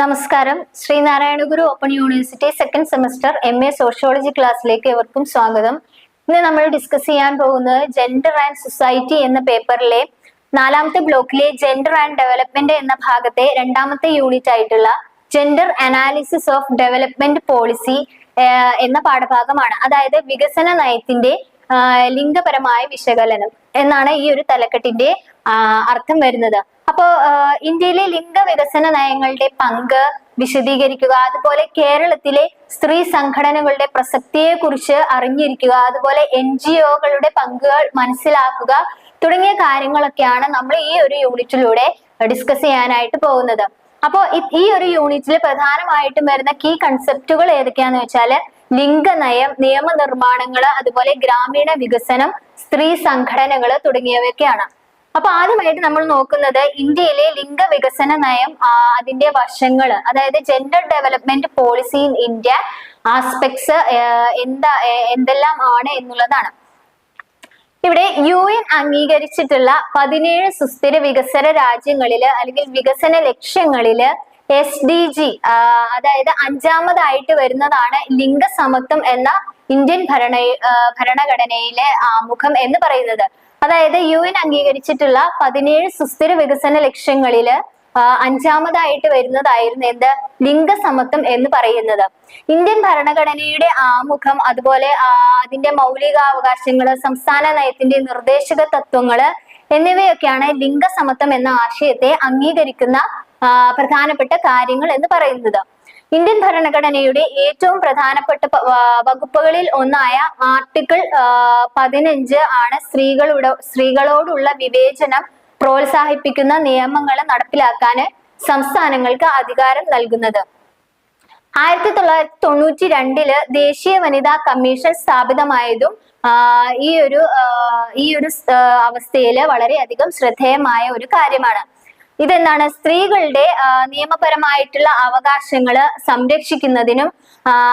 നമസ്കാരം. Sreenarayana Guru open university second semester MA sociology ക്ലാസ്സിലേക്ക് ഏവർക്കും സ്വാഗതം. ഇന്ന് നമ്മൾ ഡിസ്കസ് ചെയ്യാൻ പോകുന്നത് ജെൻഡർ ആൻഡ് സൊസൈറ്റി എന്ന പേപ്പറിലെ 4ാമത്തെ ബ്ലോക്കിലെ ജെൻഡർ ആൻഡ് ഡെവലപ്മെന്റ് എന്ന ഭാഗത്തെ 2ാമത്തെ യൂണിറ്റ് ആയിട്ടുള്ള gender analysis of development policy എന്ന പാഠഭാഗമാണ്. അതായത് വികസന നയത്തിന്റെ ലിംഗപരമായ വിശകലനം എന്നാണ് ഈ ഒരു തലക്കെട്ടിന്റെ അർത്ഥം വരുന്നത്. അപ്പോ ഇന്ത്യയിലെ ലിംഗ വികസന നയങ്ങളുടെ പങ്ക് വിശദീകരിക്കുക, അതുപോലെ കേരളത്തിലെ സ്ത്രീ സംഘടനകളുടെ പ്രസക്തിയെ കുറിച്ച് അറിഞ്ഞിരിക്കുക, അതുപോലെ NGOകളുടെ പങ്കുകൾ മനസ്സിലാക്കുക തുടങ്ങിയ കാര്യങ്ങളൊക്കെയാണ് നമ്മൾ ഈ ഒരു യൂണിറ്റിലൂടെ ഡിസ്കസ് ചെയ്യാനായിട്ട് പോകുന്നത്. അപ്പോൾ ഈ ഒരു യൂണിറ്റിൽ പ്രധാനമായിട്ടും വരുന്ന കീ കൺസെപ്റ്റുകൾ ഏതൊക്കെയാന്ന് വെച്ചാല് ലിംഗനയം, നിയമനിർമ്മാണങ്ങള്, അതുപോലെ ഗ്രാമീണ വികസനം, സ്ത്രീ സംഘടനകള് തുടങ്ങിയവയൊക്കെയാണ്. അപ്പൊ ആദ്യമായിട്ട് നമ്മൾ നോക്കുന്നത് ഇന്ത്യയിലെ ലിംഗ വികസന നയം, അതിന്റെ വശങ്ങള്, അതായത് gender development policy in India aspects എന്തെല്ലാം ആണ് എന്നുള്ളതാണ്. ഇവിടെ UN അംഗീകരിച്ചിട്ടുള്ള 17 സുസ്ഥിര വികസന രാജ്യങ്ങളില് അല്ലെങ്കിൽ വികസന ലക്ഷ്യങ്ങളില് SDG, അതായത് 5ാമതായിട്ട് വരുന്നതാണ് ലിംഗസമത്വം എന്ന ഇന്ത്യൻ ഭരണഘടനയിലെ ആമുഖം എന്ന് പറയുന്നത്. അതായത് UN അംഗീകരിച്ചിട്ടുള്ള 17 സുസ്ഥിര വികസന ലക്ഷ്യങ്ങളില് 5ാമതായിട്ട് വരുന്നതായിരുന്നു എന്ത്, ലിംഗസമത്വം എന്ന് പറയുന്നത്. ഇന്ത്യൻ ഭരണഘടനയുടെ ആമുഖം, അതുപോലെ അതിന്റെ മൗലികാവകാശങ്ങള്, സംസ്ഥാന നയത്തിന്റെ നിർദ്ദേശക തത്വങ്ങള് എന്നിവയൊക്കെയാണ് ലിംഗസമത്വം എന്ന ആശയത്തെ അംഗീകരിക്കുന്ന പ്രധാനപ്പെട്ട കാര്യങ്ങൾ എന്ന് പറയുന്നത്. ഇന്ത്യൻ ഭരണഘടനയുടെ ഏറ്റവും പ്രധാനപ്പെട്ട വകുപ്പുകളിൽ ഒന്നായ ആർട്ടിക്കിൾ 15 ആണ് സ്ത്രീകളോടുള്ള വിവേചനം പ്രോത്സാഹിപ്പിക്കുന്ന നിയമങ്ങൾ നടപ്പിലാക്കാൻ സംസ്ഥാനങ്ങൾക്ക് അധികാരം നൽകുന്നത്. 1992 ദേശീയ വനിതാ കമ്മീഷൻ സ്ഥാപിതമായതും ഈ ഒരു അവസ്ഥയില് വളരെയധികം ശ്രദ്ധേയമായ ഒരു കാര്യമാണ്. ഇതെന്താണ്, സ്ത്രീകളുടെ നിയമപരമായിട്ടുള്ള അവകാശങ്ങള് സംരക്ഷിക്കുന്നതിനും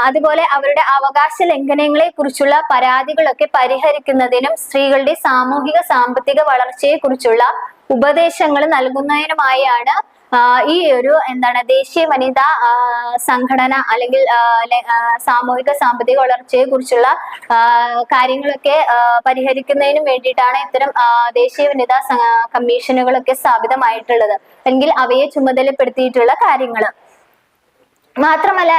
അതുപോലെ അവരുടെ അവകാശ ലംഘനങ്ങളെ കുറിച്ചുള്ള പരാതികളൊക്കെ പരിഹരിക്കുന്നതിനും സ്ത്രീകളുടെ സാമൂഹിക സാമ്പത്തിക വളർച്ചയെ കുറിച്ചുള്ള ഉപദേശങ്ങൾ നൽകുന്നതിനുമായാണ് ഈ ഒരു ദേശീയ വനിതാ സംഘടന അല്ലെങ്കിൽ സാമൂഹിക സാമ്പത്തിക വളർച്ചയെ കുറിച്ചുള്ള കാര്യങ്ങളൊക്കെ പരിഹരിക്കുന്നതിനും വേണ്ടിയിട്ടാണ് ഇത്തരം ദേശീയ വനിതാ കമ്മീഷനുകളൊക്കെ സ്ഥാപിതമായിട്ടുള്ളത്, അല്ലെങ്കിൽ അവയെ ചുമതലപ്പെടുത്തിയിട്ടുള്ള കാര്യങ്ങൾ. മാത്രമല്ല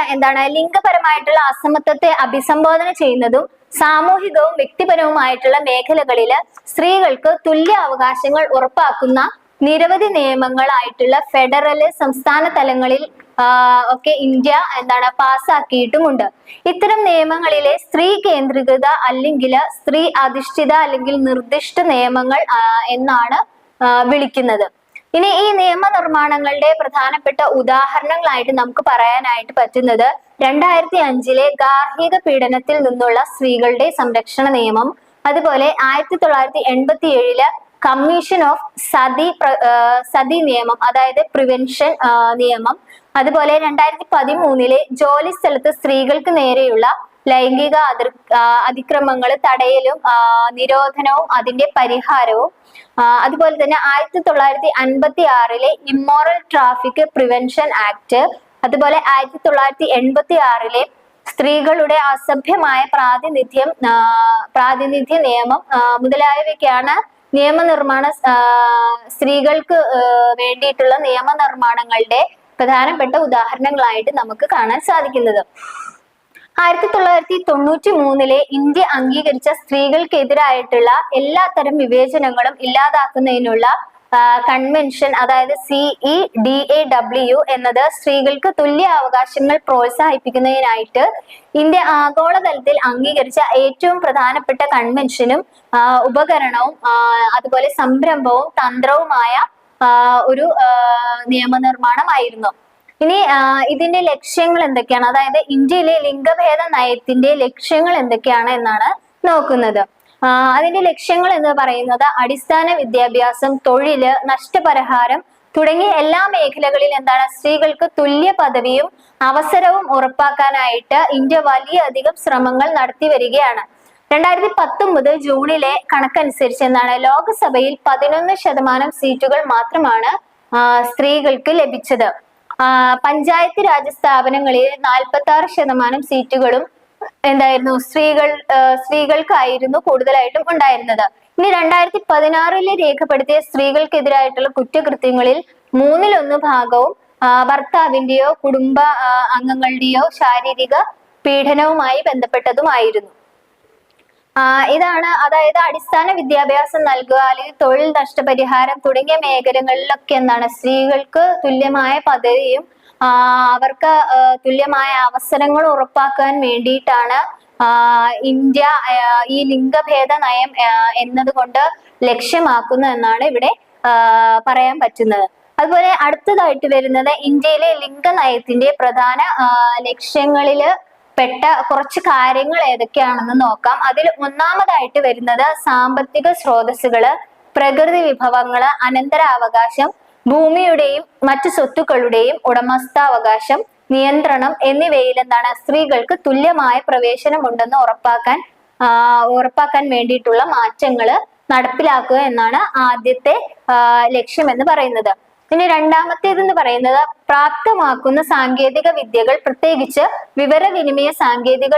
ലിംഗപരമായിട്ടുള്ള അസമത്വത്തെ അഭിസംബോധന ചെയ്യുന്നതും സാമൂഹികവും വ്യക്തിപരവുമായിട്ടുള്ള മേഖലകളില് സ്ത്രീകൾക്ക് തുല്യ അവകാശങ്ങൾ ഉറപ്പാക്കുന്ന നിരവധി നിയമങ്ങളായിട്ടുള്ള ഫെഡറല്, സംസ്ഥാന തലങ്ങളിൽ ഒക്കെ ഇന്ത്യ പാസ്സാക്കിയിട്ടുമുണ്ട്. ഇത്തരം നിയമങ്ങളിലെ സ്ത്രീ കേന്ദ്രീകൃത അല്ലെങ്കിൽ സ്ത്രീ അധിഷ്ഠിത അല്ലെങ്കിൽ നിർദ്ദിഷ്ട നിയമങ്ങൾ എന്നാണ് വിളിക്കുന്നത്. ഇനി ഈ നിയമനിർമ്മാണങ്ങളുടെ പ്രധാനപ്പെട്ട ഉദാഹരണങ്ങളായിട്ട് നമുക്ക് പറയാനായിട്ട് പറ്റുന്നത് 2005 ഗാർഹിക പീഡനത്തിൽ നിന്നുള്ള സ്ത്രീകളുടെ സംരക്ഷണ നിയമം, അതുപോലെ 1987 കമ്മീഷൻ ഓഫ് സതി നിയമം, അതായത് പ്രിവെൻഷൻ നിയമം, അതുപോലെ 2013 ജോലി സ്ഥലത്ത് സ്ത്രീകൾക്ക് നേരെയുള്ള ലൈംഗിക അതിക്രമങ്ങൾ തടയലും നിരോധനവും അതിന്റെ പരിഹാരവും, അതുപോലെ തന്നെ 1956 ഇമ്മോറൽ ട്രാഫിക് പ്രിവെൻഷൻ ആക്ട്, അതുപോലെ 1986 സ്ത്രീകളുടെ അസഭ്യമായ പ്രാതിനിധ്യ നിയമം മുതലായവയ്ക്കാണ് സ്ത്രീകൾക്ക് വേണ്ടിയിട്ടുള്ള നിയമനിർമ്മാണങ്ങളുടെ പ്രധാനപ്പെട്ട ഉദാഹരണങ്ങളായിട്ട് നമുക്ക് കാണാൻ സാധിക്കുന്നത്. 1993 ഇന്ത്യ അംഗീകരിച്ച സ്ത്രീകൾക്കെതിരായിട്ടുള്ള എല്ലാത്തരം വിവേചനങ്ങളും ഇല്ലാതാക്കുന്നതിനുള്ള കൺവെൻഷൻ, അതായത് CEDAW എന്നത് സ്ത്രീകൾക്ക് തുല്യ അവകാശങ്ങൾ പ്രോത്സാഹിപ്പിക്കുന്നതിനായിട്ട് ഇന്ത്യ ആഗോളതലത്തിൽ അംഗീകരിച്ച ഏറ്റവും പ്രധാനപ്പെട്ട കൺവെൻഷനും ഉപകരണവും അതുപോലെ സംരംഭവും തന്ത്രവുമായ ഒരു നിയമനിർമ്മാണമായിരുന്നു. ഇനി ഇതിന്റെ ലക്ഷ്യങ്ങൾ എന്തൊക്കെയാണ്, അതായത് ഇന്ത്യയിലെ ലിംഗഭേദ നയത്തിന്റെ ലക്ഷ്യങ്ങൾ എന്തൊക്കെയാണ് എന്നാണ് നോക്കുന്നത്. അതിന്റെ ലക്ഷ്യങ്ങൾ എന്ന് പറയുന്നത് അടിസ്ഥാന വിദ്യാഭ്യാസം, തൊഴില്, നഷ്ടപരിഹാരം തുടങ്ങിയ എല്ലാ മേഖലകളിൽ സ്ത്രീകൾക്ക് തുല്യ പദവിയും അവസരവും ഉറപ്പാക്കാനായിട്ട് ഇന്ത്യ വലിയധികം ശ്രമങ്ങൾ നടത്തി വരികയാണ്. 2019 ജൂണിലെ കണക്കനുസരിച്ച് ലോകസഭയിൽ 11% സീറ്റുകൾ മാത്രമാണ് സ്ത്രീകൾക്ക് ലഭിച്ചത്. പഞ്ചായത്ത് രാജ് സ്ഥാപനങ്ങളിൽ 46% സീറ്റുകളും എന്തായിരുന്നു സ്ത്രീകൾക്കായിരുന്നു കൂടുതലായിട്ടും ഉണ്ടായിരുന്നത്. ഇനി 2016 രേഖപ്പെടുത്തിയ സ്ത്രീകൾക്കെതിരായിട്ടുള്ള കുറ്റകൃത്യങ്ങളിൽ 1/3 ഭർത്താവിന്റെയോ കുടുംബ അംഗങ്ങളുടെയോ ശാരീരിക പീഡനവുമായി ബന്ധപ്പെട്ടതുമായിരുന്നു. ഇതാണ്, അതായത് അടിസ്ഥാന വിദ്യാഭ്യാസം നൽകുക അല്ലെങ്കിൽ തൊഴിൽ നഷ്ടപരിഹാരം തുടങ്ങിയ മേഖലകളിലൊക്കെ എന്താണ് സ്ത്രീകൾക്ക് തുല്യമായ പദവിയും അവർക്ക് തുല്യമായ അവസരങ്ങൾ ഉറപ്പാക്കാൻ വേണ്ടിയിട്ടാണ് ഇന്ത്യ ഈ ലിംഗഭേദ നയം എന്നതുകൊണ്ട് ലക്ഷ്യമാക്കുന്നത് എന്നാണ് ഇവിടെ പറയാൻ പറ്റുന്നത്. അതുപോലെ അടുത്തതായിട്ട് വരുന്നത് ഇന്ത്യയിലെ ലിംഗ നയത്തിന്റെ പ്രധാന ലക്ഷ്യങ്ങളില് പെട്ട കുറച്ച് കാര്യങ്ങൾ ഏതൊക്കെയാണെന്ന് നോക്കാം. അതിൽ ഒന്നാമതായിട്ട് വരുന്നത് സാമ്പത്തിക സ്രോതസ്സുകള്, പ്രകൃതി വിഭവങ്ങള്, അനന്തരാവകാശം, ഭൂമിയുടെയും മറ്റു സ്വത്തുക്കളുടെയും ഉടമസ്ഥാവകാശം, നിയന്ത്രണം എന്നിവയിൽ എന്താണ് സ്ത്രീകൾക്ക് തുല്യമായ പ്രവേശനം ഉണ്ടെന്ന് ഉറപ്പാക്കാൻ വേണ്ടിയിട്ടുള്ള മാറ്റങ്ങള് നടപ്പിലാക്കുക എന്നാണ് ആദ്യത്തെ ലക്ഷ്യം എന്ന് പറയുന്നത്. ഇനി രണ്ടാമത്തേതെന്ന് പറയുന്നത് പ്രാപ്തമാക്കുന്ന സാങ്കേതിക വിദ്യകൾ, പ്രത്യേകിച്ച് വിവരവിനിമയ സാങ്കേതിക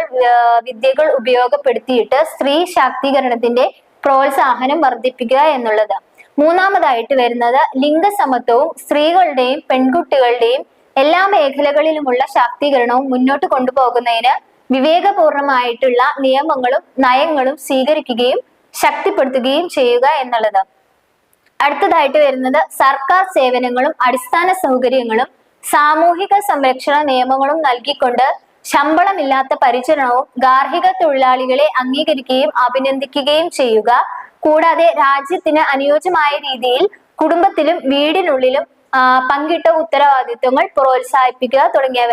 വിദ്യകൾ ഉപയോഗപ്പെടുത്തിയിട്ട് സ്ത്രീ ശാക്തീകരണത്തിന്റെ പ്രോത്സാഹനം വർദ്ധിപ്പിക്കുക എന്നുള്ളത്. മൂന്നാമതായിട്ട് വരുന്നത് ലിംഗസമത്വവും സ്ത്രീകളുടെയും പെൺകുട്ടികളുടെയും എല്ലാ മേഖലകളിലുമുള്ള ശാക്തീകരണവും മുന്നോട്ട് കൊണ്ടുപോകുന്നതിന് വിവേകപൂർണമായിട്ടുള്ള നിയമങ്ങളും നയങ്ങളും സ്വീകരിക്കുകയും ശക്തിപ്പെടുത്തുകയും ചെയ്യുക എന്നുള്ളത്. അടുത്തതായിട്ട് വരുന്നത് സർക്കാർ സേവനങ്ങളും അടിസ്ഥാന സൗകര്യങ്ങളും സാമൂഹിക സംരക്ഷണ നിയമങ്ങളും നൽകിക്കൊണ്ട് ശമ്പളമില്ലാത്ത പരിചരണവും ഗാർഹിക തൊഴിലാളികളെ അംഗീകരിക്കുകയും അഭിനന്ദിക്കുകയും ചെയ്യുക. കൂടാതെ രാജ്യത്തിന് അനുയോജ്യമായ രീതിയിൽ കുടുംബത്തിലും വീടിനുള്ളിലും പങ്കിട്ട ഉത്തരവാദിത്വങ്ങൾ പ്രോത്സാഹിപ്പിക്കുക തുടങ്ങിയവ.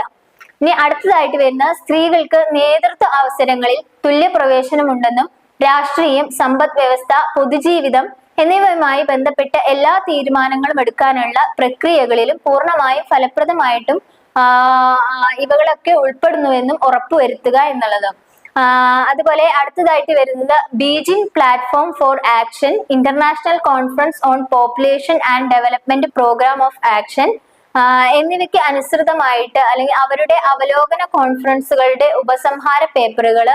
ഇനി അടുത്തതായിട്ട് വരുന്ന സ്ത്രീകൾക്ക് നേതൃത്വ അവസരങ്ങളിൽ തുല്യ പ്രവേശനമുണ്ടെന്നും രാഷ്ട്രീയം, സമ്പദ് വ്യവസ്ഥ, പൊതുജീവിതം എന്നിവയുമായി ബന്ധപ്പെട്ട എല്ലാ തീരുമാനങ്ങളും എടുക്കാനുള്ള പ്രക്രിയകളിലും പൂർണ്ണമായും ഫലപ്രദമായിട്ടും ഇവകളൊക്കെ ഉൾപ്പെടുന്നുവെന്നും ഉറപ്പുവരുത്തുക എന്നുള്ളത്. അതുപോലെ അടുത്തതായിട്ട് വരുന്നത് Beijing platform for action, international conference on population and development programme of action എന്നിവയ്ക്ക് അനുസൃതമായിട്ട് അല്ലെങ്കിൽ അവരുടെ അവലോകന കോൺഫറൻസുകളുടെ ഉപസംഹാര പേപ്പറുകൾ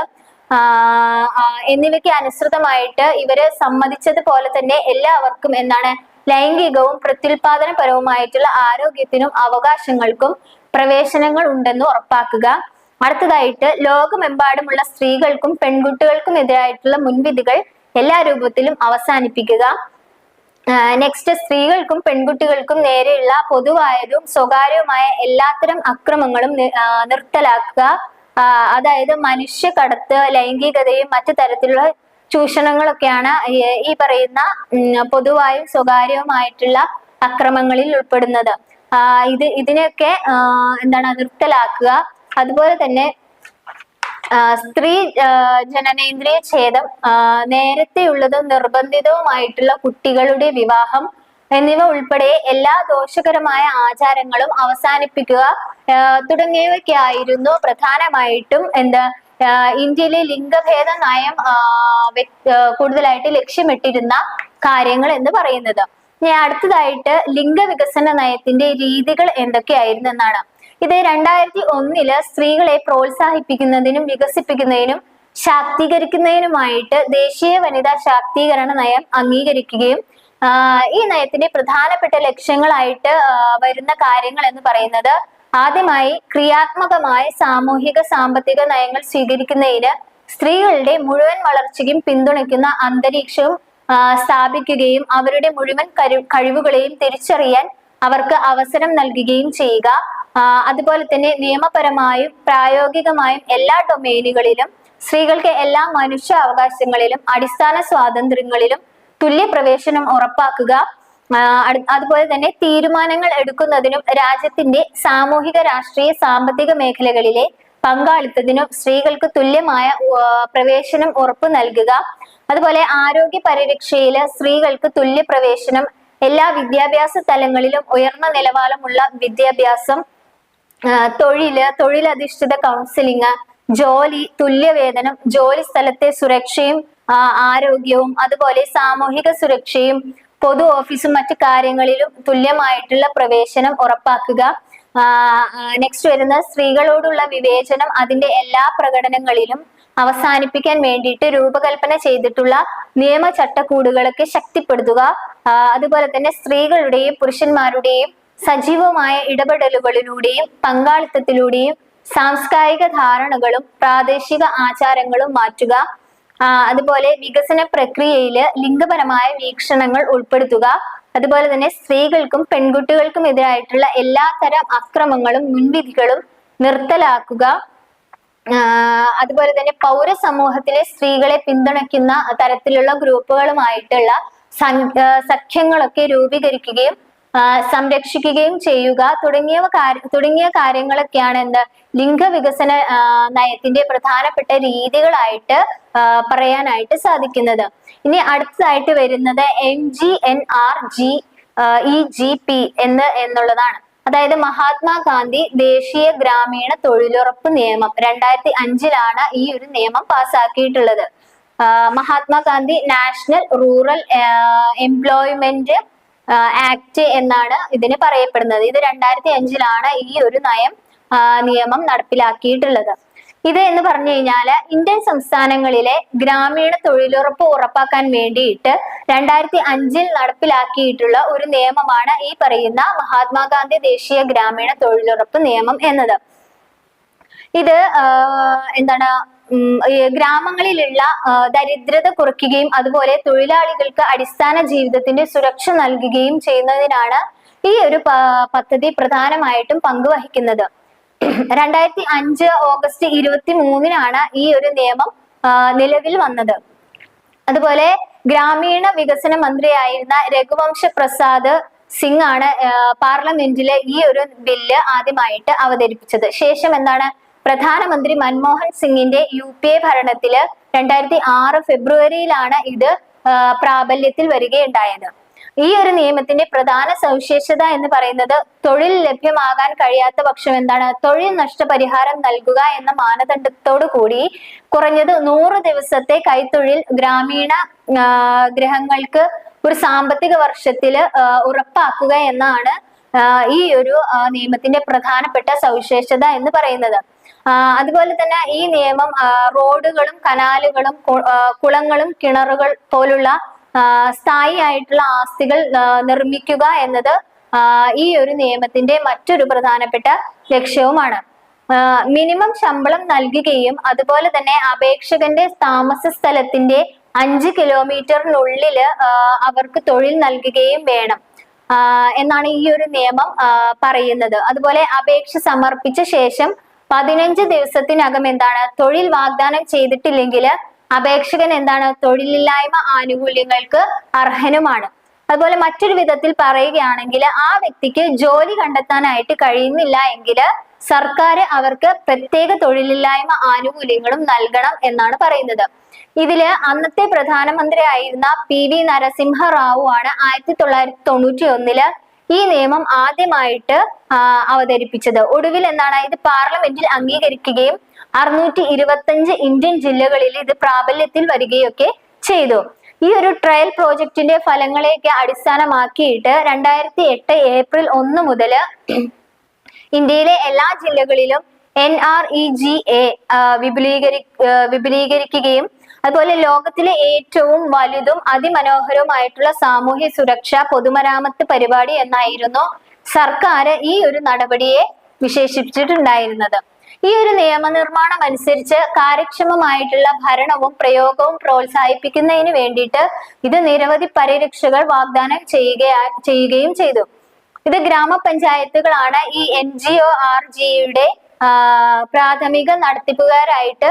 എന്നിവയ്ക്ക് അനുസൃതമായിട്ട് ഇവര് സമ്മതിച്ചതുപോലെ തന്നെ എല്ലാവർക്കും എന്താണ് ലൈംഗികവും പ്രത്യുൽപാദനപരവുമായിട്ടുള്ള ആരോഗ്യത്തിനും അവകാശങ്ങൾക്കും പ്രവേശനങ്ങൾ ഉണ്ടെന്ന് ഉറപ്പാക്കുക. അടുത്തതായിട്ട് ലോകമെമ്പാടുമുള്ള സ്ത്രീകൾക്കും പെൺകുട്ടികൾക്കും എതിരായിട്ടുള്ള മുൻവിധികൾ എല്ലാ രൂപത്തിലും അവസാനിപ്പിക്കുക. നെക്സ്റ്റ്, സ്ത്രീകൾക്കും പെൺകുട്ടികൾക്കും നേരെയുള്ള പൊതുവായതും സ്വകാര്യവുമായ എല്ലാത്തരം അക്രമങ്ങളും നിർത്തലാക്കുക. അതായത് മനുഷ്യ കടത്ത്, ലൈംഗികതയും മറ്റു തരത്തിലുള്ള ചൂഷണങ്ങളൊക്കെയാണ് ഈ പറയുന്ന പൊതുവായും സ്വകാര്യവുമായിട്ടുള്ള അക്രമങ്ങളിൽ ഉൾപ്പെടുന്നത്. ഇതിനെയൊക്കെ എന്താണ് നിർത്തലാക്കുക. അതുപോലെ തന്നെ സ്ത്രീ ജനനേന്ദ്രിയ ഛേദം, നേരത്തെയുള്ളതും നിർബന്ധിതവുമായിട്ടുള്ള കുട്ടികളുടെ വിവാഹം എന്നിവ ഉൾപ്പെടെ എല്ലാ ദോഷകരമായ ആചാരങ്ങളും അവസാനിപ്പിക്കുക തുടങ്ങിയവയ്ക്കായിരുന്നു പ്രധാനമായിട്ടും ഇന്ത്യയിലെ ലിംഗഭേദ നയം കൂടുതലായിട്ട് ലക്ഷ്യമിട്ടിരുന്ന കാര്യങ്ങൾ എന്ന് പറയുന്നത്. ഇനി അടുത്തതായിട്ട് ലിംഗവികസന നയത്തിന്റെ രീതികൾ എന്തൊക്കെയായിരുന്നു എന്നാണ്. ഇത് 2001 സ്ത്രീകളെ പ്രോത്സാഹിപ്പിക്കുന്നതിനും വികസിപ്പിക്കുന്നതിനും ശാക്തീകരിക്കുന്നതിനുമായിട്ട് ദേശീയ വനിതാ ശാക്തീകരണ നയം അംഗീകരിക്കുകയും ഈ നയത്തിന്റെ പ്രധാനപ്പെട്ട ലക്ഷ്യങ്ങളായിട്ട് വരുന്ന കാര്യങ്ങൾ എന്ന് പറയുന്നത് ആദ്യമായി ക്രിയാത്മകമായ സാമൂഹിക സാമ്പത്തിക നയങ്ങൾ സ്വീകരിക്കുന്നതിന് സ്ത്രീകളുടെ മുഴുവൻ വളർച്ചയ്ക്കും പിന്തുണയ്ക്കുന്ന അന്തരീക്ഷവും സ്ഥാപിക്കുകയും അവരുടെ മുഴുവൻ കഴിവുകളെയും തിരിച്ചറിയാൻ അവർക്ക് അവസരം നൽകുകയും ചെയ്യുക. അതുപോലെ തന്നെ നിയമപരമായും പ്രായോഗികമായും എല്ലാ ഡൊമെയിനുകളിലും സ്ത്രീകൾക്ക് എല്ലാ മനുഷ്യ അവകാശങ്ങളിലും അടിസ്ഥാന സ്വാതന്ത്ര്യങ്ങളിലും തുല്യ പ്രവേശനം ഉറപ്പാക്കുക. അതുപോലെ തന്നെ തീരുമാനങ്ങൾ എടുക്കുന്നതിനും രാജ്യത്തിന്റെ സാമൂഹിക, രാഷ്ട്രീയ, സാമ്പത്തിക മേഖലകളിലെ പങ്കാളിത്തത്തിനും സ്ത്രീകൾക്ക് തുല്യമായ പ്രവേശനം ഉറപ്പു നൽകുക. അതുപോലെ ആരോഗ്യ പരിരക്ഷയില് സ്ത്രീകൾക്ക് തുല്യ പ്രവേശനം, എല്ലാ വിദ്യാഭ്യാസ തലങ്ങളിലും ഉയർന്ന നിലവാരമുള്ള വിദ്യാഭ്യാസം, തൊഴിലധിഷ്ഠിത കൗൺസിലിംഗ്, ജോലി, തുല്യവേതനം, ജോലി സ്ഥലത്തെ സുരക്ഷയും ആരോഗ്യവും അതുപോലെ സാമൂഹിക സുരക്ഷയും പൊതു ഓഫീസും മറ്റു കാര്യങ്ങളിലും തുല്യമായിട്ടുള്ള പ്രവേശനം ഉറപ്പാക്കുക. നെക്സ്റ്റ് വരുന്നത് സ്ത്രീകളോടുള്ള വിവേചനം അതിന്റെ എല്ലാ പ്രകടനങ്ങളിലും അവസാനിപ്പിക്കാൻ വേണ്ടിയിട്ട് രൂപകൽപ്പന ചെയ്തിട്ടുള്ള നിയമ ചട്ടക്കൂടുകളൊക്കെ ശക്തിപ്പെടുത്തുക. അതുപോലെ തന്നെ സ്ത്രീകളുടെയും പുരുഷന്മാരുടെയും സജീവമായ ഇടപെടലുകളിലൂടെയും പങ്കാളിത്തത്തിലൂടെയും സാംസ്കാരിക ധാരണകളും പ്രാദേശിക ആചാരങ്ങളും മാറ്റുക. അതുപോലെ വികസന പ്രക്രിയയില് ലിംഗപരമായ വീക്ഷണങ്ങൾ ഉൾപ്പെടുത്തുക. അതുപോലെ തന്നെ സ്ത്രീകൾക്കും പെൺകുട്ടികൾക്കും എതിരായിട്ടുള്ള എല്ലാ തരം അക്രമങ്ങളും മുൻവിധികളും നിർത്തലാക്കുക. അതുപോലെ തന്നെ പൗരസമൂഹത്തിലെ സ്ത്രീകളെ പിന്തുണയ്ക്കുന്ന തരത്തിലുള്ള ഗ്രൂപ്പുകളുമായിട്ടുള്ള സഖ്യങ്ങളൊക്കെ രൂപീകരിക്കുകയും സംരക്ഷിക്കുകയും ചെയ്യുക തുടങ്ങിയ കാര്യങ്ങളൊക്കെയാണ് എന്ത് ലിംഗവികസന നയത്തിന്റെ പ്രധാനപ്പെട്ട രീതികളായിട്ട് പറയാനായിട്ട് സാധിക്കുന്നത്. ഇനി അടുത്തതായിട്ട് വരുന്നത് MGNREGP എന്നുള്ളതാണ്. അതായത് മഹാത്മാഗാന്ധി ദേശീയ ഗ്രാമീണ തൊഴിലുറപ്പ് നിയമം 2005 ഈ ഒരു നിയമം പാസ്സാക്കിയിട്ടുള്ളത്. Mahatma Gandhi national rural employment act എന്നാണ് ഇതിന് പറയപ്പെടുന്നത്. ഇത് 2005 ഈ ഒരു നിയമം നടപ്പിലാക്കിയിട്ടുള്ളത്. ഇത് എന്ന് പറഞ്ഞു കഴിഞ്ഞാല് ഇന്ത്യൻ സംസ്ഥാനങ്ങളിലെ ഗ്രാമീണ തൊഴിലുറപ്പ് ഉറപ്പാക്കാൻ വേണ്ടിയിട്ട് 2005 നടപ്പിലാക്കിയിട്ടുള്ള ഒരു നിയമമാണ് ഈ പറയുന്ന മഹാത്മാഗാന്ധി ദേശീയ ഗ്രാമീണ തൊഴിലുറപ്പ് നിയമം എന്നത്. ഇത് എന്താണ് ഗ്രാമങ്ങളിലുള്ള ദരിദ്രത കുറയ്ക്കുകയും അതുപോലെ തൊഴിലാളികൾക്ക് അടിസ്ഥാന ജീവിതത്തിന്റെ സുരക്ഷ നൽകുകയും ചെയ്യുന്നതിനാണ് ഈ ഒരു പദ്ധതി പ്രധാനമായിട്ടും പങ്കുവഹിക്കുന്നത്. 2005 ഓഗസ്റ്റ് 23 ഈ ഒരു നിയമം നിലവിൽ വന്നത്. അതുപോലെ ഗ്രാമീണ വികസന മന്ത്രിയായിരുന്ന രഘുവംശ പ്രസാദ് സിംഗ് ആണ് പാർലമെന്റിലെ ഈ ഒരു ബില്ല് ആദ്യമായിട്ട് അവതരിപ്പിച്ചത്. ശേഷം എന്താണ് പ്രധാനമന്ത്രി മൻമോഹൻ സിംഗിന്റെ UPA ഭരണത്തില് 2006 ഫെബ്രുവരിയിലാണ് ഇത് പ്രാബല്യത്തിൽ വരികയുണ്ടായത്. ഈ ഒരു നിയമത്തിന്റെ പ്രധാന സവിശേഷത എന്ന് പറയുന്നത് തൊഴിൽ ലഭ്യമാകാൻ കഴിയാത്ത പക്ഷം എന്താണ് തൊഴിൽ നഷ്ടപരിഹാരം നൽകുക എന്ന മാനദണ്ഡത്തോടു കൂടി കുറഞ്ഞത് 100 ദിവസത്തെ കൈത്തൊഴിൽ ഗ്രാമീണ ഗൃഹങ്ങൾക്ക് ഒരു സാമ്പത്തിക വർഷത്തില് ഉറപ്പാക്കുക എന്നാണ് ഈ ഒരു നിയമത്തിന്റെ പ്രധാനപ്പെട്ട സവിശേഷത എന്ന് പറയുന്നത്. അതുപോലെ തന്നെ ഈ നിയമം റോഡുകളും കനാലുകളും കുളങ്ങളും കിണറുകൾ പോലുള്ള സ്ഥായി ആയിട്ടുള്ള ആസ്തികൾ നിർമ്മിക്കുക എന്നത് ഈ ഒരു നിയമത്തിന്റെ മറ്റൊരു പ്രധാനപ്പെട്ട ലക്ഷ്യവുമാണ്. മിനിമം ശമ്പളം നൽകുകയും അതുപോലെ തന്നെ അപേക്ഷകന്റെ താമസ സ്ഥലത്തിന്റെ 5 കിലോമീറ്ററിനുള്ളില് അവർക്ക് തൊഴിൽ നൽകുകയും വേണം എന്നാണ് ഈ ഒരു നിയമം പറയുന്നത്. അതുപോലെ അപേക്ഷ സമർപ്പിച്ച ശേഷം 15 ദിവസത്തിനകം എന്താണ് തൊഴിൽ വാഗ്ദാനം ചെയ്തിട്ടില്ലെങ്കിൽ അപേക്ഷകൻ എന്താണ് തൊഴിലില്ലായ്മ ആനുകൂല്യങ്ങൾക്ക് അർഹനുമാണ്. അതുപോലെ മറ്റൊരു വിധത്തിൽ പറയുകയാണെങ്കിൽ ആ വ്യക്തിക്ക് ജോലി കണ്ടെത്താനായിട്ട് കഴിയുന്നില്ല എങ്കിൽ സർക്കാർ അവർക്ക് പ്രത്യേക തൊഴിലില്ലായ്മ ആനുകൂല്യങ്ങളും നൽകണം എന്നാണ് പറയുന്നത്. ഇതില് അന്നത്തെ പ്രധാനമന്ത്രി ആയിരുന്ന PV നരസിംഹ റാവു ആണ് 1991 ഈ നിയമം ആദ്യമായിട്ട് അവതരിപ്പിച്ചത്. ഒടുവിൽ എന്താണ് ഇത് പാർലമെന്റിൽ അംഗീകരിക്കുകയും 625 ഇന്ത്യൻ ജില്ലകളിൽ ഇത് പ്രാബല്യത്തിൽ വരികയൊക്കെ ചെയ്തു. ഈ ഒരു ട്രയൽ പ്രോജക്റ്റിന്റെ ഫലങ്ങളെയൊക്കെ അടിസ്ഥാനമാക്കിയിട്ട് 2008 ഏപ്രിൽ 1 മുതൽ ഇന്ത്യയിലെ എല്ലാ ജില്ലകളിലും NREGA വിപുലീകരിക്കുകയും അതുപോലെ ലോകത്തിലെ ഏറ്റവും വലുതും അതിമനോഹരവുമായിട്ടുള്ള സാമൂഹ്യ സുരക്ഷാ പൊതുമരാമത്ത് പരിപാടി എന്നായിരുന്നു സർക്കാർ ഈ ഒരു നടപടിയെ വിശേഷിപ്പിച്ചിട്ടുണ്ടായിരുന്നത്. ഈ ഒരു നിയമനിർമ്മാണം അനുസരിച്ച് കാര്യക്ഷമമായിട്ടുള്ള ഭരണവും പ്രയോഗവും പ്രോത്സാഹിപ്പിക്കുന്നതിന് വേണ്ടിയിട്ട് ഇത് നിരവധി പരിരക്ഷകൾ വാഗ്ദാനം ചെയ്യുകയും ചെയ്തു. ഇത് ഗ്രാമപഞ്ചായത്തുകളാണ് ഈ NGORGയുടെ പ്രാഥമിക നടത്തിപ്പുകാരായിട്ട്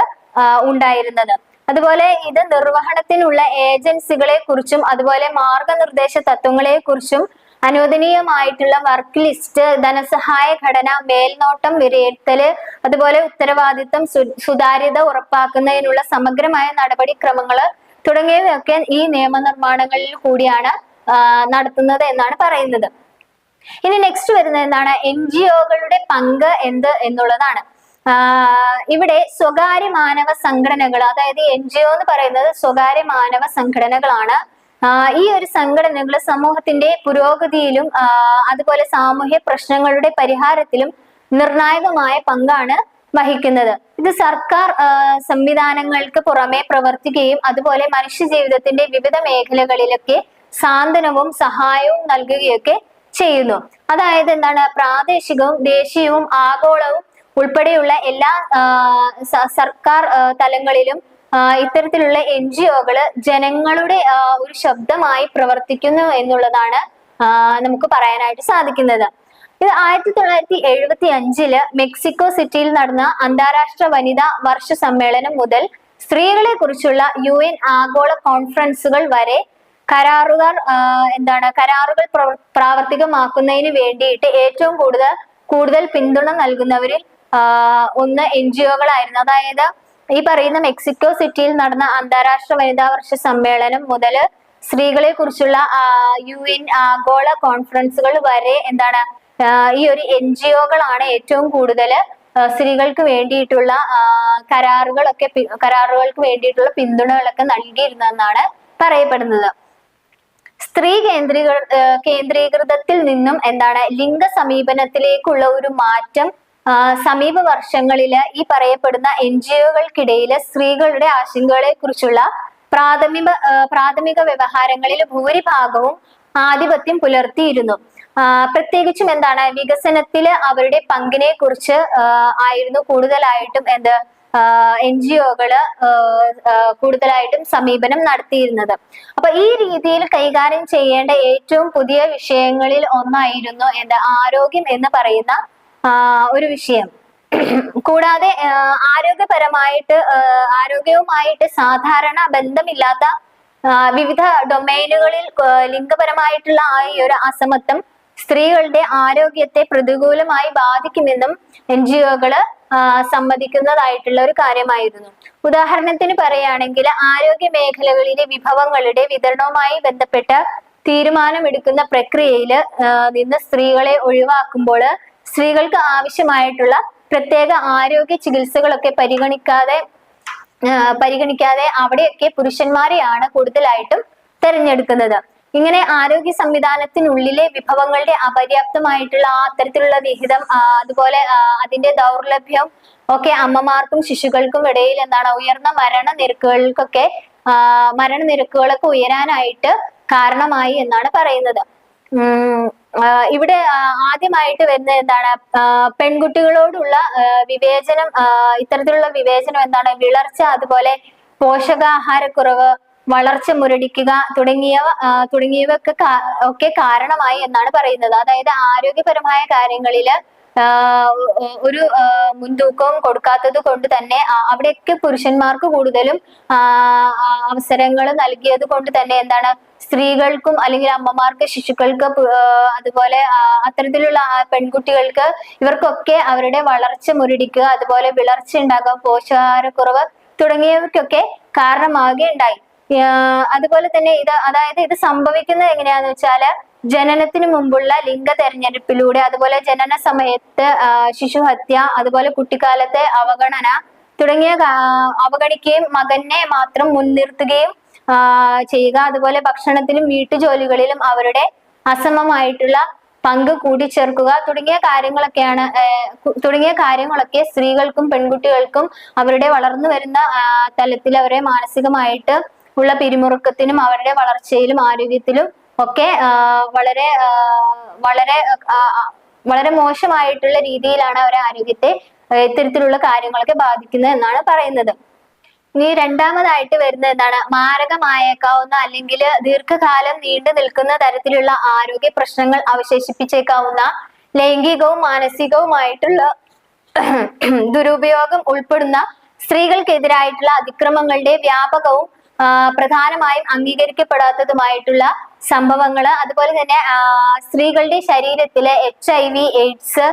ഉണ്ടായിരുന്നത്. അതുപോലെ ഇത് നിർവഹണത്തിനുള്ള ഏജൻസികളെ കുറിച്ചും അതുപോലെ മാർഗനിർദ്ദേശ തത്വങ്ങളെ കുറിച്ചും അനുവദനീയമായിട്ടുള്ള വർക്ക് ലിസ്റ്റ്, ധനസഹായ ഘടന, മേൽനോട്ടം, വിലയിരുത്തല്, അതുപോലെ ഉത്തരവാദിത്തം, സുതാര്യത ഉറപ്പാക്കുന്നതിനുള്ള സമഗ്രമായ നടപടിക്രമങ്ങൾ തുടങ്ങിയവയൊക്കെ ഈ നിയമനിർമ്മാണങ്ങളിൽ കൂടിയാണ് നടത്തുന്നത് എന്നാണ് പറയുന്നത്. ഇനി നെക്സ്റ്റ് വരുന്നത് എന്താണ് NGOകളുടെ പങ്ക് എന്നുള്ളതാണ്. ഇവിടെ സ്വകാര്യ മാനവ സംഘടനകൾ, അതായത് NGO എന്ന് പറയുന്നത് സ്വകാര്യ മാനവ സംഘടനകളാണ്. ഈ ഒരു സംഘടനകൾ സമൂഹത്തിന്റെ പുരോഗതിയിലും അതുപോലെ സാമൂഹ്യ പ്രശ്നങ്ങളുടെ പരിഹാരത്തിലും നിർണായകമായ പങ്കാണ് വഹിക്കുന്നത്. ഇത് സർക്കാർ സംവിധാനങ്ങൾക്ക് പുറമെ പ്രവർത്തിക്കുകയും അതുപോലെ മനുഷ്യ ജീവിതത്തിന്റെ വിവിധ മേഖലകളിലൊക്കെ സാന്ത്വനവും സഹായവും നൽകുകയൊക്കെ ചെയ്യുന്നു. അതായത് എന്താണ്, പ്രാദേശികവും ദേശീയവും ആഗോളവും ഉൾപ്പെടെയുള്ള എല്ലാ സർക്കാർ തലങ്ങളിലും ഇത്തരത്തിലുള്ള NGO-കള് ജനങ്ങളുടെ ഒരു ശബ്ദമായി പ്രവർത്തിക്കുന്നു എന്നുള്ളതാണ് നമുക്ക് പറയാനായിട്ട് സാധിക്കുന്നത്. ഇത് 1975 മെക്സിക്കോ സിറ്റിയിൽ നടന്ന അന്താരാഷ്ട്ര വനിതാ വർഷ സമ്മേളനം മുതൽ സ്ത്രീകളെ കുറിച്ചുള്ള UN ആഗോള കോൺഫറൻസുകൾ വരെ കരാറുകൾ പ്രാവർത്തികമാക്കുന്നതിന് വേണ്ടിയിട്ട് ഏറ്റവും കൂടുതൽ പിന്തുണ നൽകുന്നവരിൽ ഒന്ന് NGO-കളായിരുന്നു. അതായത് ഈ പറയുന്ന മെക്സിക്കോ സിറ്റിയിൽ നടന്ന അന്താരാഷ്ട്ര വനിതാ വർഷ സമ്മേളനം മുതൽ സ്ത്രീകളെ കുറിച്ചുള്ള UN ആഗോള കോൺഫറൻസുകൾ വരെ ഈ ഒരു NGO-കളാണ് ഏറ്റവും കൂടുതൽ സ്ത്രീകൾക്ക് വേണ്ടിയിട്ടുള്ള കരാറുകൾക്ക് വേണ്ടിയിട്ടുള്ള പിന്തുണകളൊക്കെ നൽകിയിരുന്നെന്നാണ് പറയപ്പെടുന്നത്. സ്ത്രീ കേന്ദ്രീകൃതത്തിൽ നിന്നും ലിംഗ സമീപനത്തിലേക്കുള്ള ഒരു മാറ്റം സമീപ വർഷങ്ങളില് ഈ പറയപ്പെടുന്ന NGO-കൾക്കിടയില് സ്ത്രീകളുടെ ആശങ്കകളെ കുറിച്ചുള്ള പ്രാഥമിക വ്യവഹാരങ്ങളിൽ ഭൂരിഭാഗവും ആധിപത്യം പുലർത്തിയിരുന്നു. പ്രത്യേകിച്ചും വികസനത്തില് അവരുടെ പങ്കിനെ കുറിച്ച് ആയിരുന്നു കൂടുതലായിട്ടും NGO-കള് കൂടുതലായിട്ടും സമീപനം നടത്തിയിരുന്നത്. അപ്പൊ ഈ രീതിയിൽ കൈകാര്യം ചെയ്യേണ്ട ഏറ്റവും പുതിയ വിഷയങ്ങളിൽ ഒന്നായിരുന്നു ആരോഗ്യം എന്ന് പറയുന്ന ഒരു വിഷയം. കൂടാതെ ആരോഗ്യവുമായിട്ട് സാധാരണ ബന്ധമില്ലാത്ത വിവിധ ഡൊമൈനുകളിൽ ലിംഗപരമായിട്ടുള്ള ഈ ഒരു അസമത്വം സ്ത്രീകളുടെ ആരോഗ്യത്തെ പ്രതികൂലമായി ബാധിക്കുമെന്നും NGO-കള് സമ്മതിക്കുന്നതായിട്ടുള്ള ഒരു കാര്യമായിരുന്നു. ഉദാഹരണത്തിന് പറയുകയാണെങ്കിൽ ആരോഗ്യ മേഖലകളിലെ വിഭവങ്ങളുടെ വിതരണവുമായി ബന്ധപ്പെട്ട തീരുമാനമെടുക്കുന്ന പ്രക്രിയയിൽ നിന്ന് സ്ത്രീകളെ ഒഴിവാക്കുമ്പോൾ സ്ത്രീകൾക്ക് ആവശ്യമായിട്ടുള്ള പ്രത്യേക ആരോഗ്യ ചികിത്സകളൊക്കെ പരിഗണിക്കാതെ അവിടെയൊക്കെ പുരുഷന്മാരെയാണ് കൂടുതലായിട്ടും തെരഞ്ഞെടുക്കുന്നത്. ഇങ്ങനെ ആരോഗ്യ സംവിധാനത്തിനുള്ളിലെ വിഭവങ്ങളുടെ അപര്യാപ്തമായിട്ടുള്ള അത്തരത്തിലുള്ള വിഹിതം അതുപോലെ അതിന്റെ ദൗർലഭ്യം ഒക്കെ അമ്മമാർക്കും ശിശുക്കൾക്കും ഇടയിൽ ഉയർന്ന മരണനിരക്കുകളൊക്കെ ഉയരാനായിട്ട് കാരണമായി എന്നാണ് പറയുന്നത്. ഇവിടെ ആദ്യമായിട്ട് വരുന്നത് പെൺകുട്ടികളോടുള്ള വിവേചനം. ഇത്തരത്തിലുള്ള വിവേചനം വിളർച്ച, അതുപോലെ പോഷകാഹാരക്കുറവ്, വളർച്ച മുരടിക്കുക തുടങ്ങിയവയൊക്കെ കാരണമായി എന്നാണ് പറയുന്നത്. അതായത് ആരോഗ്യപരമായ കാര്യങ്ങളില് ഒരു മുൻതൂക്കവും കൊടുക്കാത്തത് കൊണ്ട് തന്നെ അവിടെയൊക്കെ പുരുഷന്മാർക്ക് കൂടുതലും അവസരങ്ങൾ നൽകിയത് കൊണ്ട് തന്നെ സ്ത്രീകൾക്കും അല്ലെങ്കിൽ അമ്മമാർക്ക്, ശിശുക്കൾക്ക്, അതുപോലെ അത്തരത്തിലുള്ള പെൺകുട്ടികൾക്ക് ഇവർക്കൊക്കെ അവരുടെ വളർച്ച മുരടിക്കുക, അതുപോലെ വിളർച്ച ഉണ്ടാകുക, പോഷകാഹാരക്കുറവ് തുടങ്ങിയവയ്ക്കൊക്കെ കാരണമാകുകയുണ്ടായി. അതുപോലെ തന്നെ ഇത് സംഭവിക്കുന്നത് എങ്ങനെയാന്ന് വെച്ചാല് ജനനത്തിന് മുമ്പുള്ള ലിംഗ തെരഞ്ഞെടുപ്പിലൂടെ, അതുപോലെ ജനന സമയത്ത് ശിശുഹത്യ, അതുപോലെ കുട്ടിക്കാലത്തെ അവഗണിക്കുകയും മകനെ മാത്രം മുൻനിർത്തുകയും ചെയ്യുക, അതുപോലെ ഭക്ഷണത്തിലും വീട്ടുജോലികളിലും അവരുടെ അസമമായിട്ടുള്ള പങ്ക് കൂട്ടിച്ചേർക്കുക തുടങ്ങിയ കാര്യങ്ങളൊക്കെ സ്ത്രീകൾക്കും പെൺകുട്ടികൾക്കും അവരുടെ വളർന്നു വരുന്ന തലത്തിൽ അവരെ മാനസികമായിട്ട് ഉള്ള പിരിമുറുക്കത്തിനും അവരുടെ വളർച്ചയിലും ആരോഗ്യത്തിലും ഒക്കെ വളരെ മോശമായിട്ടുള്ള രീതിയിലാണ് അവരുടെ ആരോഗ്യത്തെ ഇത്തരത്തിലുള്ള കാര്യങ്ങളൊക്കെ ബാധിക്കുന്നത് എന്നാണ് പറയുന്നത്. ഇനി രണ്ടാമതായിട്ട് വരുന്നത് മാരകമായേക്കാവുന്ന അല്ലെങ്കിൽ ദീർഘകാലം നീണ്ടു നിൽക്കുന്ന തരത്തിലുള്ള ആരോഗ്യ പ്രശ്നങ്ങൾ അവശേഷിപ്പിച്ചേക്കാവുന്ന ലൈംഗികവും മാനസികവുമായിട്ടുള്ള ദുരുപയോഗം ഉൾപ്പെടുന്ന സ്ത്രീകൾക്കെതിരായിട്ടുള്ള അതിക്രമങ്ങളുടെ വ്യാപകവും പ്രധാനമായും അംഗീകരിക്കപ്പെടാത്തതുമായിട്ടുള്ള സംഭവങ്ങള്, അതുപോലെ തന്നെ സ്ത്രീകളുടെ ശരീരത്തിലെ HIV, എയ്ഡ്സ്,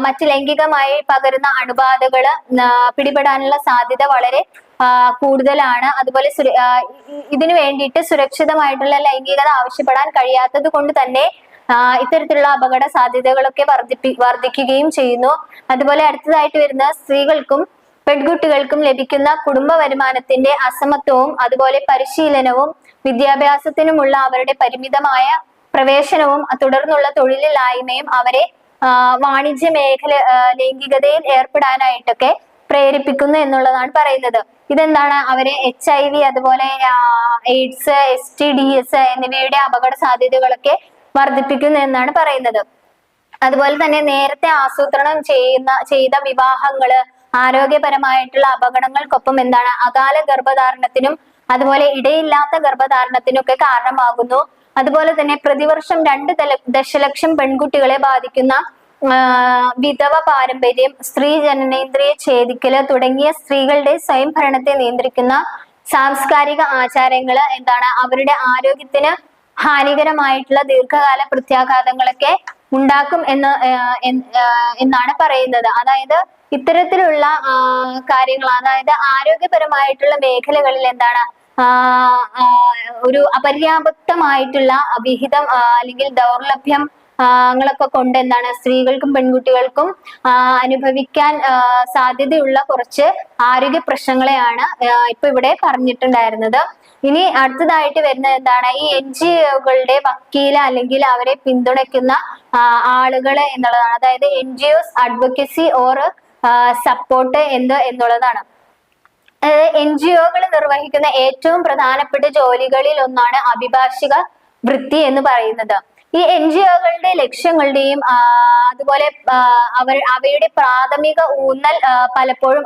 മറ്റ് ലൈംഗികമായി പകരുന്ന അണുബാധകള് പിടിപെടാനുള്ള സാധ്യത വളരെ കൂടുതലാണ്. അതുപോലെ ഇതിനു വേണ്ടിയിട്ട് സുരക്ഷിതമായിട്ടുള്ള ലൈംഗികത ആവശ്യപ്പെടാൻ കഴിയാത്തത് കൊണ്ട് തന്നെ ഇത്തരത്തിലുള്ള അപകട സാധ്യതകളൊക്കെ വർദ്ധിക്കുകയും ചെയ്യുന്നു. അതുപോലെ അടുത്തതായിട്ട് വരുന്ന സ്ത്രീകൾക്കും പെൺകുട്ടികൾക്കും ലഭിക്കുന്ന കുടുംബ വരുമാനത്തിന്റെ അസമത്വവും അതുപോലെ പരിശീലനവും വിദ്യാഭ്യാസത്തിനുമുള്ള അവരുടെ പരിമിതമായ പ്രവേശനവും തുടർന്നുള്ള തൊഴിലില്ലായ്മയും അവരെ വാണിജ്യ മേഖല ലൈംഗികതയിൽ ഏർപ്പെടാനായിട്ടൊക്കെ പ്രേരിപ്പിക്കുന്നു എന്നുള്ളതാണ് പറയുന്നത്. ഇതെന്താണ് അവരെ HIV, അതുപോലെ എയ്ഡ്സ്, STDs എന്നിവയുടെ അപകട സാധ്യതകളൊക്കെ വർദ്ധിപ്പിക്കുന്നു എന്നാണ് പറയുന്നത്. അതുപോലെ തന്നെ നേരത്തെ ആസൂത്രണം ചെയ്ത വിവാഹങ്ങള് ആരോഗ്യപരമായിട്ടുള്ള അപകടങ്ങൾക്കൊപ്പം എന്താണ് അകാല ഗർഭധാരണത്തിനും അതുപോലെ ഇടയില്ലാത്ത ഗർഭധാരണത്തിനും ഒക്കെ കാരണമാകുന്നു. അതുപോലെ തന്നെ പ്രതിവർഷം 2 ദശലക്ഷം പെൺകുട്ടികളെ ബാധിക്കുന്ന വിധവ പാരമ്പര്യം, സ്ത്രീ ജനനേന്ദ്രിയ ഛേദിക്കല് തുടങ്ങിയ സ്ത്രീകളുടെ സ്വയം ഭരണത്തെ നിയന്ത്രിക്കുന്ന സാംസ്കാരിക ആചാരങ്ങള് എന്താണ് അവരുടെ ആരോഗ്യത്തിന് ഹാനികരമായിട്ടുള്ള ദീർഘകാല പ്രത്യാഘാതങ്ങളൊക്കെ ഉണ്ടാക്കും എന്നാണ് പറയുന്നത്. അതായത് ഇത്തരത്തിലുള്ള കാര്യങ്ങൾ, അതായത് ആരോഗ്യപരമായിട്ടുള്ള മേഖലകളിൽ എന്താണ് ഒരു അപര്യാപ്തമായിട്ടുള്ള വിഹിതം അല്ലെങ്കിൽ ദൗർലഭ്യം ങ്ങളൊക്കെ കൊണ്ട് എന്താണ് സ്ത്രീകൾക്കും പെൺകുട്ടികൾക്കും അനുഭവിക്കാൻ സാധ്യതയുള്ള കുറച്ച് ആരോഗ്യ പ്രശ്നങ്ങളെയാണ് ഇപ്പൊ ഇവിടെ പറഞ്ഞിട്ടുണ്ടായിരുന്നത്. ഇനി അടുത്തതായിട്ട് വരുന്നത് എന്താണ് ഈ NGOകളുടെ വക്കീല് അല്ലെങ്കിൽ അവരെ പിന്തുണയ്ക്കുന്ന ആളുകള് എന്നുള്ളതാണ്. അതായത് NGOs അഡ്വക്കസി ഓർ സപ്പോർട്ട് എന്നുള്ളതാണ്. NGOകൾ നിർവഹിക്കുന്ന ഏറ്റവും പ്രധാനപ്പെട്ട ജോലികളിൽ ഒന്നാണ് അഭിഭാഷക വൃത്തി എന്ന് പറയുന്നത്. ഈ NGOകളുടെ ലക്ഷ്യങ്ങളുടെയും അതുപോലെ അവയുടെ പ്രാഥമിക ഊന്നൽ പലപ്പോഴും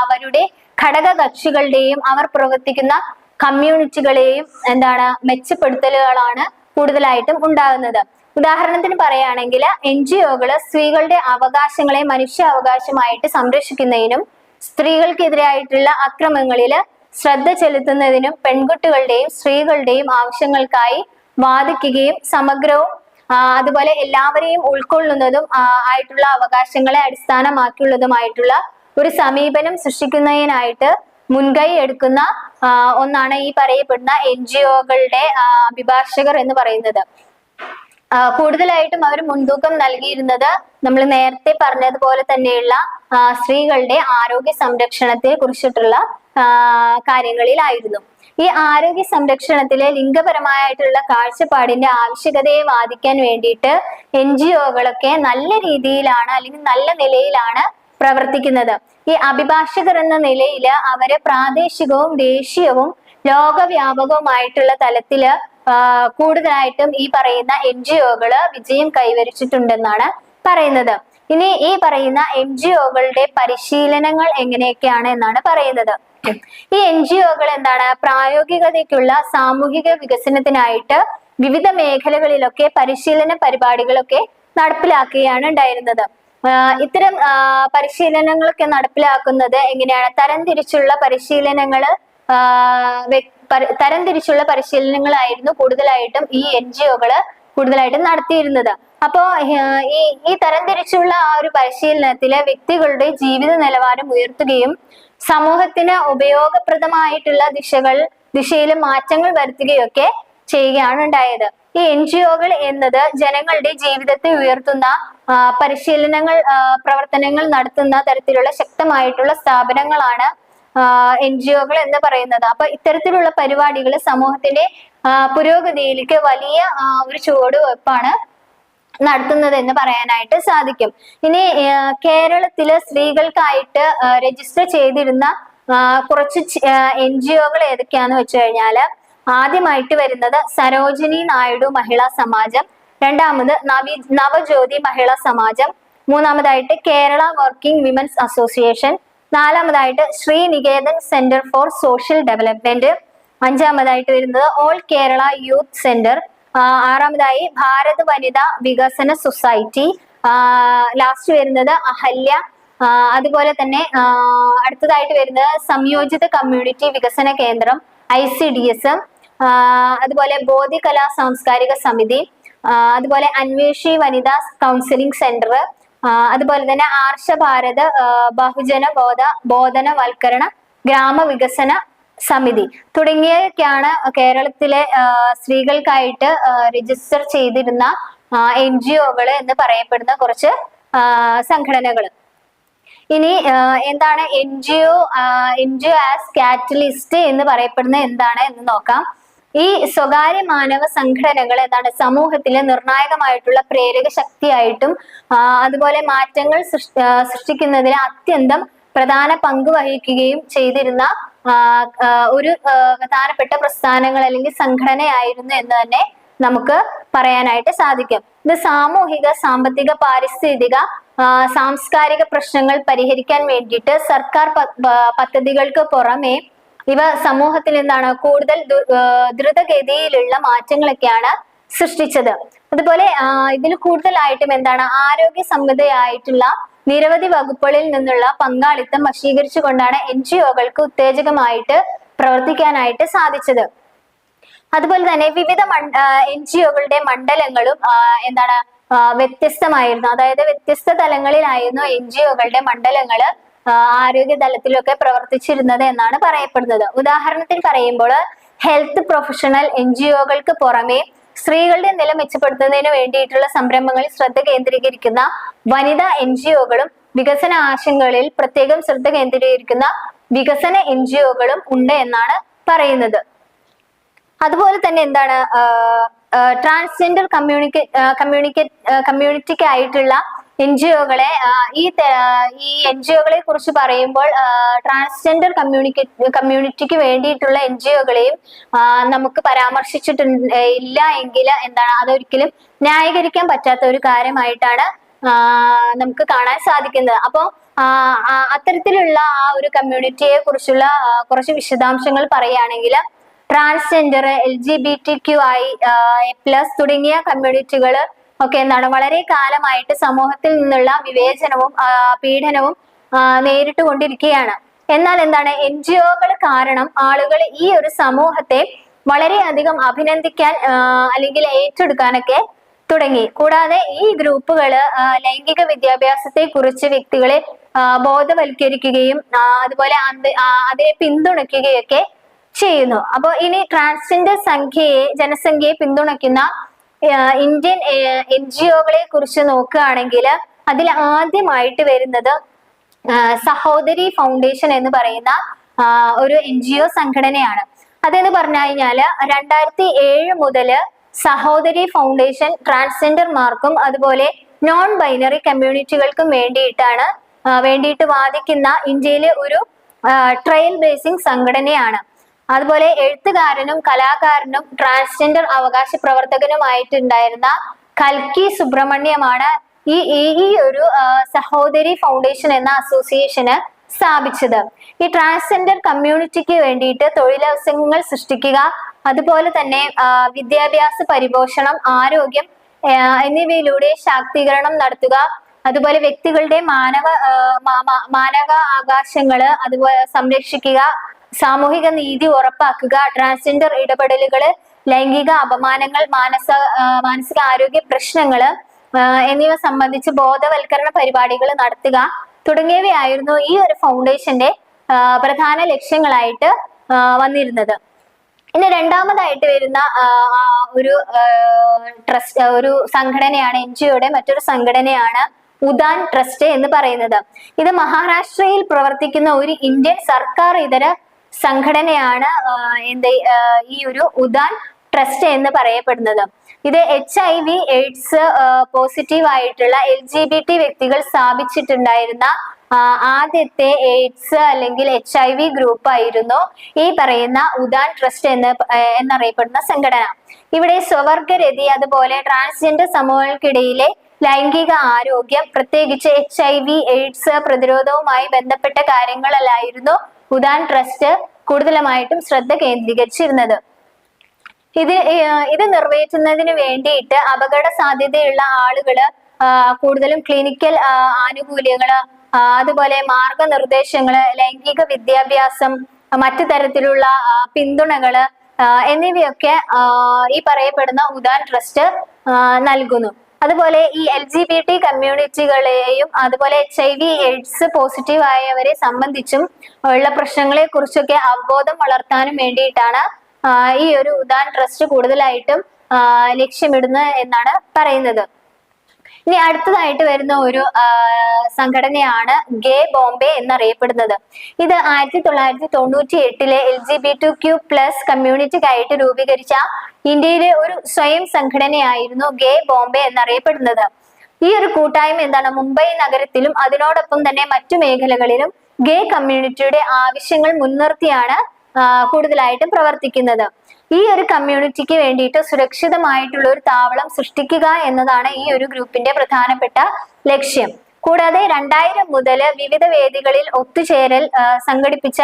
അവരുടെ ഘടക കക്ഷികളുടെയും അവർ പ്രവർത്തിക്കുന്ന കമ്മ്യൂണിറ്റികളെയും എന്താണ് മെച്ചപ്പെടുത്തലുകളാണ് കൂടുതലായിട്ടും ഉണ്ടാകുന്നത്. ഉദാഹരണത്തിന് പറയുകയാണെങ്കിൽ NGOകള് സ്ത്രീകളുടെ അവകാശങ്ങളെ മനുഷ്യാവകാശമായിട്ട് സംരക്ഷിക്കുന്നതിനും സ്ത്രീകൾക്കെതിരായിട്ടുള്ള അക്രമങ്ങളിൽ ശ്രദ്ധ ചെലുത്തുന്നതിനും പെൺകുട്ടികളുടെയും സ്ത്രീകളുടെയും ആവശ്യങ്ങൾക്കായി വാദിക്കുകയും സമഗ്രവും അതുപോലെ എല്ലാവരെയും ഉൾക്കൊള്ളുന്നതും ആയിട്ടുള്ള അവകാശങ്ങളെ അടിസ്ഥാനമാക്കിയുള്ളതുമായിട്ടുള്ള ഒരു സമീപനം സൃഷ്ടിക്കുന്നതിനായിട്ട് മുൻകൈ എടുക്കുന്ന ഒന്നാണ് ഈ പറയപ്പെടുന്ന NGOകളുടെ അഭിഭാഷകർ എന്ന് പറയുന്നത്. കൂടുതലായിട്ടും അവർ മുൻതൂക്കം നൽകിയിരുന്നത് നമ്മൾ നേരത്തെ പറഞ്ഞതുപോലെ തന്നെയുള്ള സ്ത്രീകളുടെ ആരോഗ്യ സംരക്ഷണത്തെ കുറിച്ചിട്ടുള്ള കാര്യങ്ങളിലായിരുന്നു. ഈ ആരോഗ്യ സംരക്ഷണത്തിലെ ലിംഗപരമായിട്ടുള്ള കാഴ്ചപ്പാടിന്റെ ആവശ്യകതയെ വാദിക്കാൻ വേണ്ടിയിട്ട് NGOകളൊക്കെ നല്ല രീതിയിലാണ് അല്ലെങ്കിൽ നല്ല നിലയിലാണ് പ്രവർത്തിക്കുന്നത്. ഈ അഭിഭാഷകർ എന്ന നിലയിൽ അവര് പ്രാദേശികവും ദേശീയവും ലോകവ്യാപകവുമായിട്ടുള്ള തലത്തില് കൂടുതലായിട്ടും ഈ പറയുന്ന NGOകള് വിജയം കൈവരിച്ചിട്ടുണ്ടെന്നാണ് പറയുന്നത്. ഇനി ഈ പറയുന്ന NGOകളുടെ പരിശീലനങ്ങൾ എങ്ങനെയൊക്കെയാണ് എന്നാണ് പറയുന്നത്. ഈ NGOകൾ എന്താണ് പ്രായോഗികതയ്ക്കുള്ള സാമൂഹിക വികസനത്തിനായിട്ട് വിവിധ മേഖലകളിലൊക്കെ പരിശീലന പരിപാടികളൊക്കെ നടപ്പിലാക്കുകയാണ് ഉണ്ടായിരുന്നത്. ഇത്തരം പരിശീലനങ്ങളൊക്കെ നടപ്പിലാക്കുന്നത് എങ്ങനെയാണ്? തരംതിരിച്ചുള്ള പരിശീലനങ്ങളായിരുന്നു കൂടുതലായിട്ടും ഈ NGOകള് കൂടുതലായിട്ടും നടത്തിയിരുന്നത്. അപ്പോ ഈ തരംതിരിച്ചുള്ള ആ ഒരു പരിശീലനത്തില് വ്യക്തികളുടെ ജീവിത നിലവാരം ഉയർത്തുകയും സമൂഹത്തിന് ഉപയോഗപ്രദമായിട്ടുള്ള ദിശയിൽ മാറ്റങ്ങൾ വരുത്തുകയൊക്കെ ചെയ്യുകയാണ് ഉണ്ടായത്. ഈ NGOകൾ എന്നത് ജനങ്ങളുടെ ജീവിതത്തെ ഉയർത്തുന്ന പ്രവർത്തനങ്ങൾ നടത്തുന്ന തരത്തിലുള്ള ശക്തമായിട്ടുള്ള സ്ഥാപനങ്ങളാണ് NGOകൾ എന്ന് പറയുന്നത്. അപ്പൊ ഇത്തരത്തിലുള്ള പരിപാടികൾ സമൂഹത്തിന്റെ പുരോഗതിയിലേക്ക് വലിയ ഒരു ചുവടുവെപ്പാണ് നടത്തുന്നത് എന്ന് പറയാനായിട്ട് സാധിക്കും. ഇനി കേരളത്തില് സ്ത്രീകൾക്കായിട്ട് രജിസ്റ്റർ ചെയ്തിരുന്ന കുറച്ച് NGOകൾ ഏതൊക്കെയാന്ന് വെച്ച് കഴിഞ്ഞാല് ആദ്യമായിട്ട് വരുന്നത് സരോജിനി നായിഡു മഹിളാ സമാജം, രണ്ടാമത് നവജ്യോതി മഹിളാ സമാജം, മൂന്നാമതായിട്ട് കേരള വർക്കിംഗ് വിമൻസ് അസോസിയേഷൻ, നാലാമതായിട്ട് Sriniketan centre for social development, അഞ്ചാമതായിട്ട് വരുന്നത് ഓൾ കേരള യൂത്ത് സെന്റർ, ആറാമതായി ഭാരത് വനിതാ വികസന സൊസൈറ്റി, ലാസ്റ്റ് വരുന്നത് അഹല്യ, അതുപോലെ തന്നെ അടുത്തതായിട്ട് വരുന്നത് സംയോജിത കമ്മ്യൂണിറ്റി വികസന കേന്ദ്രം ICDS, അതുപോലെ ബോധി കലാ സാംസ്കാരിക സമിതി, അതുപോലെ അന്വേഷി വനിതാ കൗൺസിലിംഗ് സെന്റർ, അതുപോലെ തന്നെ ആർഷ ഭാരത് ബഹുജന ബോധനവൽക്കരണ ഗ്രാമവികസന സമിതി തുടങ്ങിയൊക്കെയാണ് കേരളത്തിലെ സ്ത്രീകൾക്കായിട്ട് രജിസ്റ്റർ ചെയ്തിരുന്ന NGOകൾ എന്ന് പറയപ്പെടുന്ന കുറച്ച് സംഘടനകൾ. ഇനി എന്താണ് NGO ആസ് കാറ്റലിസ്റ്റ് എന്ന് പറയപ്പെടുന്ന എന്താണ് എന്ന് നോക്കാം. ഈ സ്വകാര്യ മാനവ സംഘടനകൾ എന്താണ് സമൂഹത്തിലെ നിർണായകമായിട്ടുള്ള പ്രേരക ശക്തിയായിട്ടും അതുപോലെ മാറ്റങ്ങൾ സൃഷ്ടിക്കുന്നതിന് അത്യന്തം പ്രധാന പങ്ക് വഹിക്കുകയും ചെയ്തിരുന്ന ഒരു പ്രധാനപ്പെട്ട പ്രസ്ഥാനങ്ങൾ അല്ലെങ്കിൽ സംഘടനയായിരുന്നു എന്ന് തന്നെ നമുക്ക് പറയാനായിട്ട് സാധിക്കും. ഇത് സാമൂഹിക, സാമ്പത്തിക, പാരിസ്ഥിതിക, സാംസ്കാരിക പ്രശ്നങ്ങൾ പരിഹരിക്കാൻ വേണ്ടിയിട്ട് സർക്കാർ പദ്ധതികൾക്ക് പുറമെ ഇവ സമൂഹത്തിൽ എന്താണ് കൂടുതൽ ദ്രുതഗതിയിലുള്ള മാറ്റങ്ങളൊക്കെയാണ് സൃഷ്ടിച്ചത്. അതുപോലെ ഇതിൽ കൂടുതലായിട്ടും എന്താണ് ആരോഗ്യ സംബന്ധമായിട്ടുള്ള നിരവധി വകുപ്പുകളിൽ നിന്നുള്ള പങ്കാളിത്തം വശീകരിച്ചുകൊണ്ടാണ് NGO-കൾക്ക് ഉത്തേജകമായിട്ട് പ്രവർത്തിക്കാനായിട്ട് സാധിച്ചത്. അതുപോലെ തന്നെ വിവിധ NGO-കളുടെ മണ്ഡലങ്ങളും എന്താണ് വ്യത്യസ്തമായിരുന്നു. അതായത് വ്യത്യസ്ത തലങ്ങളിലായിരുന്നു NGO-കളുടെ മണ്ഡലങ്ങള് ആരോഗ്യ തലത്തിലൊക്കെ പ്രവർത്തിച്ചിരുന്നത് എന്നാണ് പറയപ്പെടുന്നത്. ഉദാഹരണത്തിന് പറയുമ്പോൾ ഹെൽത്ത് പ്രൊഫഷണൽ NGO-കൾക്ക് പുറമെ സ്ത്രീകളുടെ നില മെച്ചപ്പെടുത്തുന്നതിന് വേണ്ടിയിട്ടുള്ള സംരംഭങ്ങളിൽ ശ്രദ്ധ കേന്ദ്രീകരിക്കുന്ന വനിതാ NGO-കളും വികസന ആശയങ്ങളിൽ പ്രത്യേകം ശ്രദ്ധ കേന്ദ്രീകരിക്കുന്ന വികസന NGO-കളും ഉണ്ട് എന്നാണ് പറയുന്നത്. അതുപോലെ തന്നെ എന്താണ് ട്രാൻസ്ജെൻഡർ കമ്മ്യൂണിറ്റിക്ക് ആയിട്ടുള്ള NGO-കളെ ഈ NGO-കളെ കുറിച്ച് പറയുമ്പോൾ ട്രാൻസ്ജെൻഡർ കമ്മ്യൂണിറ്റിക്ക് വേണ്ടിയിട്ടുള്ള NGO-കളെയും നമുക്ക് ഇല്ല എങ്കിൽ എന്താണ് അതൊരിക്കലും ന്യായീകരിക്കാൻ പറ്റാത്ത ഒരു കാര്യമായിട്ടാണ് നമുക്ക് കാണാൻ സാധിക്കുന്നത്. അപ്പോൾ അത്തരത്തിലുള്ള ആ ഒരു കമ്മ്യൂണിറ്റിയെ കുറിച്ചുള്ള കുറച്ച് വിശദാംശങ്ങൾ പറയുകയാണെങ്കിൽ ട്രാൻസ്ജെൻഡർ, LGBTQI+ തുടങ്ങിയ കമ്മ്യൂണിറ്റികൾ ഒക്കെ എന്താണ് വളരെ കാലമായിട്ട് സമൂഹത്തിൽ നിന്നുള്ള വിവേചനവും പീഡനവും നേരിട്ട് കൊണ്ടിരിക്കുകയാണ്. എന്നാൽ എന്താണ് NGO-കൾ കാരണം ആളുകൾ ഈ ഒരു സമൂഹത്തെ വളരെയധികം അഭിനന്ദിക്കാൻ അല്ലെങ്കിൽ ഏറ്റെടുക്കാനൊക്കെ തുടങ്ങി. കൂടാതെ ഈ ഗ്രൂപ്പുകൾ ലൈംഗിക വിദ്യാഭ്യാസത്തെ കുറിച്ച് വ്യക്തികളെ ബോധവൽക്കരിക്കുകയും അതുപോലെ അതിനെ പിന്തുണയ്ക്കുകയൊക്കെ ചെയ്യുന്നു. അപ്പോൾ ഇനി ട്രാൻസ്ജെൻഡർ ജനസംഖ്യയെ പിന്തുണയ്ക്കുന്ന ഇന്ത്യൻ NGO-കളെ കുറിച്ച് നോക്കുകയാണെങ്കിൽ അതിൽ ആദ്യമായിട്ട് വരുന്നത് സഹോദരി ഫൗണ്ടേഷൻ എന്ന് പറയുന്ന ഒരു NGO സംഘടനയാണ്. അതെന്ന് പറഞ്ഞു കഴിഞ്ഞാല് 2007 മുതൽ സഹോദരി ഫൗണ്ടേഷൻ ട്രാൻസ്ജെൻഡർമാർക്കും അതുപോലെ നോൺ ബൈനറി കമ്മ്യൂണിറ്റികൾക്കും വേണ്ടിയിട്ട് വാദിക്കുന്ന ഇന്ത്യയിലെ ഒരു ട്രയൽ ബേസിംഗ് സംഘടനയാണ്. അതുപോലെ എഴുത്തുകാരനും കലാകാരനും ട്രാൻസ്ജെൻഡർ അവകാശ പ്രവർത്തകനുമായിട്ടുണ്ടായിരുന്ന കൽക്കി സുബ്രഹ്മണ്യമാണ് ഈ ഒരു സഹോദരി ഫൗണ്ടേഷൻ എന്ന അസോസിയേഷന് സ്ഥാപിച്ചത്. ഈ ട്രാൻസ്ജെൻഡർ കമ്മ്യൂണിറ്റിക്ക് വേണ്ടിയിട്ട് തൊഴിലവസരങ്ങൾ സൃഷ്ടിക്കുക, അതുപോലെ തന്നെ വിദ്യാഭ്യാസ പരിപോഷണം, ആരോഗ്യം എന്നിവയിലൂടെ ശാക്തീകരണം നടത്തുക, അതുപോലെ വ്യക്തികളുടെ മാനവാവകാശങ്ങള് അതുപോലെ സംരക്ഷിക്കുക, സാമൂഹിക നീതി ഉറപ്പാക്കുക, ട്രാൻസ്ജെൻഡർ ഇടപെടലുകള്, ലൈംഗിക അപമാനങ്ങൾ, മാനസിക ആരോഗ്യ പ്രശ്നങ്ങള് എന്നിവ സംബന്ധിച്ച് ബോധവൽക്കരണ പരിപാടികൾ നടത്തുക തുടങ്ങിയവയായിരുന്നു ഈ ഒരു ഫൗണ്ടേഷന്റെ പ്രധാന ലക്ഷ്യങ്ങളായിട്ട് വന്നിരുന്നത്. ഇനി രണ്ടാമതായിട്ട് വരുന്ന ഒരു സംഘടനയാണ് NGO-യുടെ മറ്റൊരു സംഘടനയാണ് ഉദാൻ ട്രസ്റ്റ് എന്ന് പറയുന്നത്. ഇത് മഹാരാഷ്ട്രയിൽ പ്രവർത്തിക്കുന്ന ഒരു ഇന്ത്യൻ സർക്കാർ ഇതര സംഘടനയാണ് ഈ ഒരു ഉദാൻ ട്രസ്റ്റ് എന്ന് പറയപ്പെടുന്നത്. ഇത് HIV/AIDS പോസിറ്റീവ് ആയിട്ടുള്ള LGBT വ്യക്തികൾ സ്ഥാപിച്ചിട്ടുണ്ടായിരുന്ന ആദ്യത്തെ എയ്ഡ്സ് അല്ലെങ്കിൽ HIV ഗ്രൂപ്പ് ആയിരുന്നു ഈ പറയുന്ന ഉദാൻ ട്രസ്റ്റ് എന്നറിയപ്പെടുന്ന സംഘടന. ഇവിടെ സ്വവർഗരതി അതുപോലെ ട്രാൻസ്ജെൻഡർ സമൂഹങ്ങൾക്കിടയിലെ ലൈംഗിക ആരോഗ്യം, പ്രത്യേകിച്ച് HIV/AIDS പ്രതിരോധവുമായി ബന്ധപ്പെട്ട കാര്യങ്ങളിലായിരുന്നു ഉദാൻ ട്രസ്റ്റ് കൂടുതലുമായിട്ടും ശ്രദ്ധ കേന്ദ്രീകരിച്ചിരുന്നത്. ഇത് നിറവേറ്റുന്നതിന് വേണ്ടിയിട്ട് അപകട സാധ്യതയുള്ള ആളുകള് കൂടുതലും ക്ലിനിക്കൽ ആനുകൂല്യങ്ങള്, അതുപോലെ മാർഗനിർദ്ദേശങ്ങള്, ലൈംഗിക വിദ്യാഭ്യാസം, മറ്റു തരത്തിലുള്ള പിന്തുണകള് എന്നിവയൊക്കെ ഈ പറയപ്പെടുന്ന ഉദാൻ ട്രസ്റ്റ് നൽകുന്നു. അതുപോലെ ഈ LGBT കമ്മ്യൂണിറ്റികളെയും അതുപോലെ HIV/AIDS പോസിറ്റീവ് ആയവരെ സംബന്ധിച്ചും ഉള്ള പ്രശ്നങ്ങളെ കുറിച്ചൊക്കെ അവബോധം വളർത്താനും വേണ്ടിയിട്ടാണ് ഈ ഒരു ഉദാൻ ട്രസ്റ്റ് കൂടുതലായിട്ടും ലക്ഷ്യമിടുന്നത് എന്നാണ് പറയുന്നത്. ഇനി അടുത്തതായിട്ട് വരുന്ന ഒരു സംഘടനയാണ് ഗേ ബോംബെ എന്നറിയപ്പെടുന്നത്. ഇത് 1998 LGBTQ+ കമ്മ്യൂണിറ്റിക്കായിട്ട് രൂപീകരിച്ച ഇന്ത്യയിലെ ഒരു സ്വയം സംഘടനയായിരുന്നു ഗേ ബോംബെ എന്നറിയപ്പെടുന്നത്. ഈ ഒരു കൂട്ടായ്മ എന്താണ്, മുംബൈ നഗരത്തിലും അതിനോടൊപ്പം തന്നെ മറ്റു മേഖലകളിലും ഗേ കമ്മ്യൂണിറ്റിയുടെ ആവശ്യങ്ങൾ മുൻനിർത്തിയാണ് കൂടുതലായിട്ടും പ്രവർത്തിക്കുന്നത്. ഈ ഒരു കമ്മ്യൂണിറ്റിക്ക് വേണ്ടിയിട്ട് സുരക്ഷിതമായിട്ടുള്ള ഒരു താവളം സൃഷ്ടിക്കുക എന്നതാണ് ഈ ഒരു ഗ്രൂപ്പിന്റെ പ്രധാനപ്പെട്ട ലക്ഷ്യം. കൂടാതെ 2000 മുതൽ വിവിധ വേദികളിൽ ഒത്തുചേരൽ സംഘടിപ്പിച്ച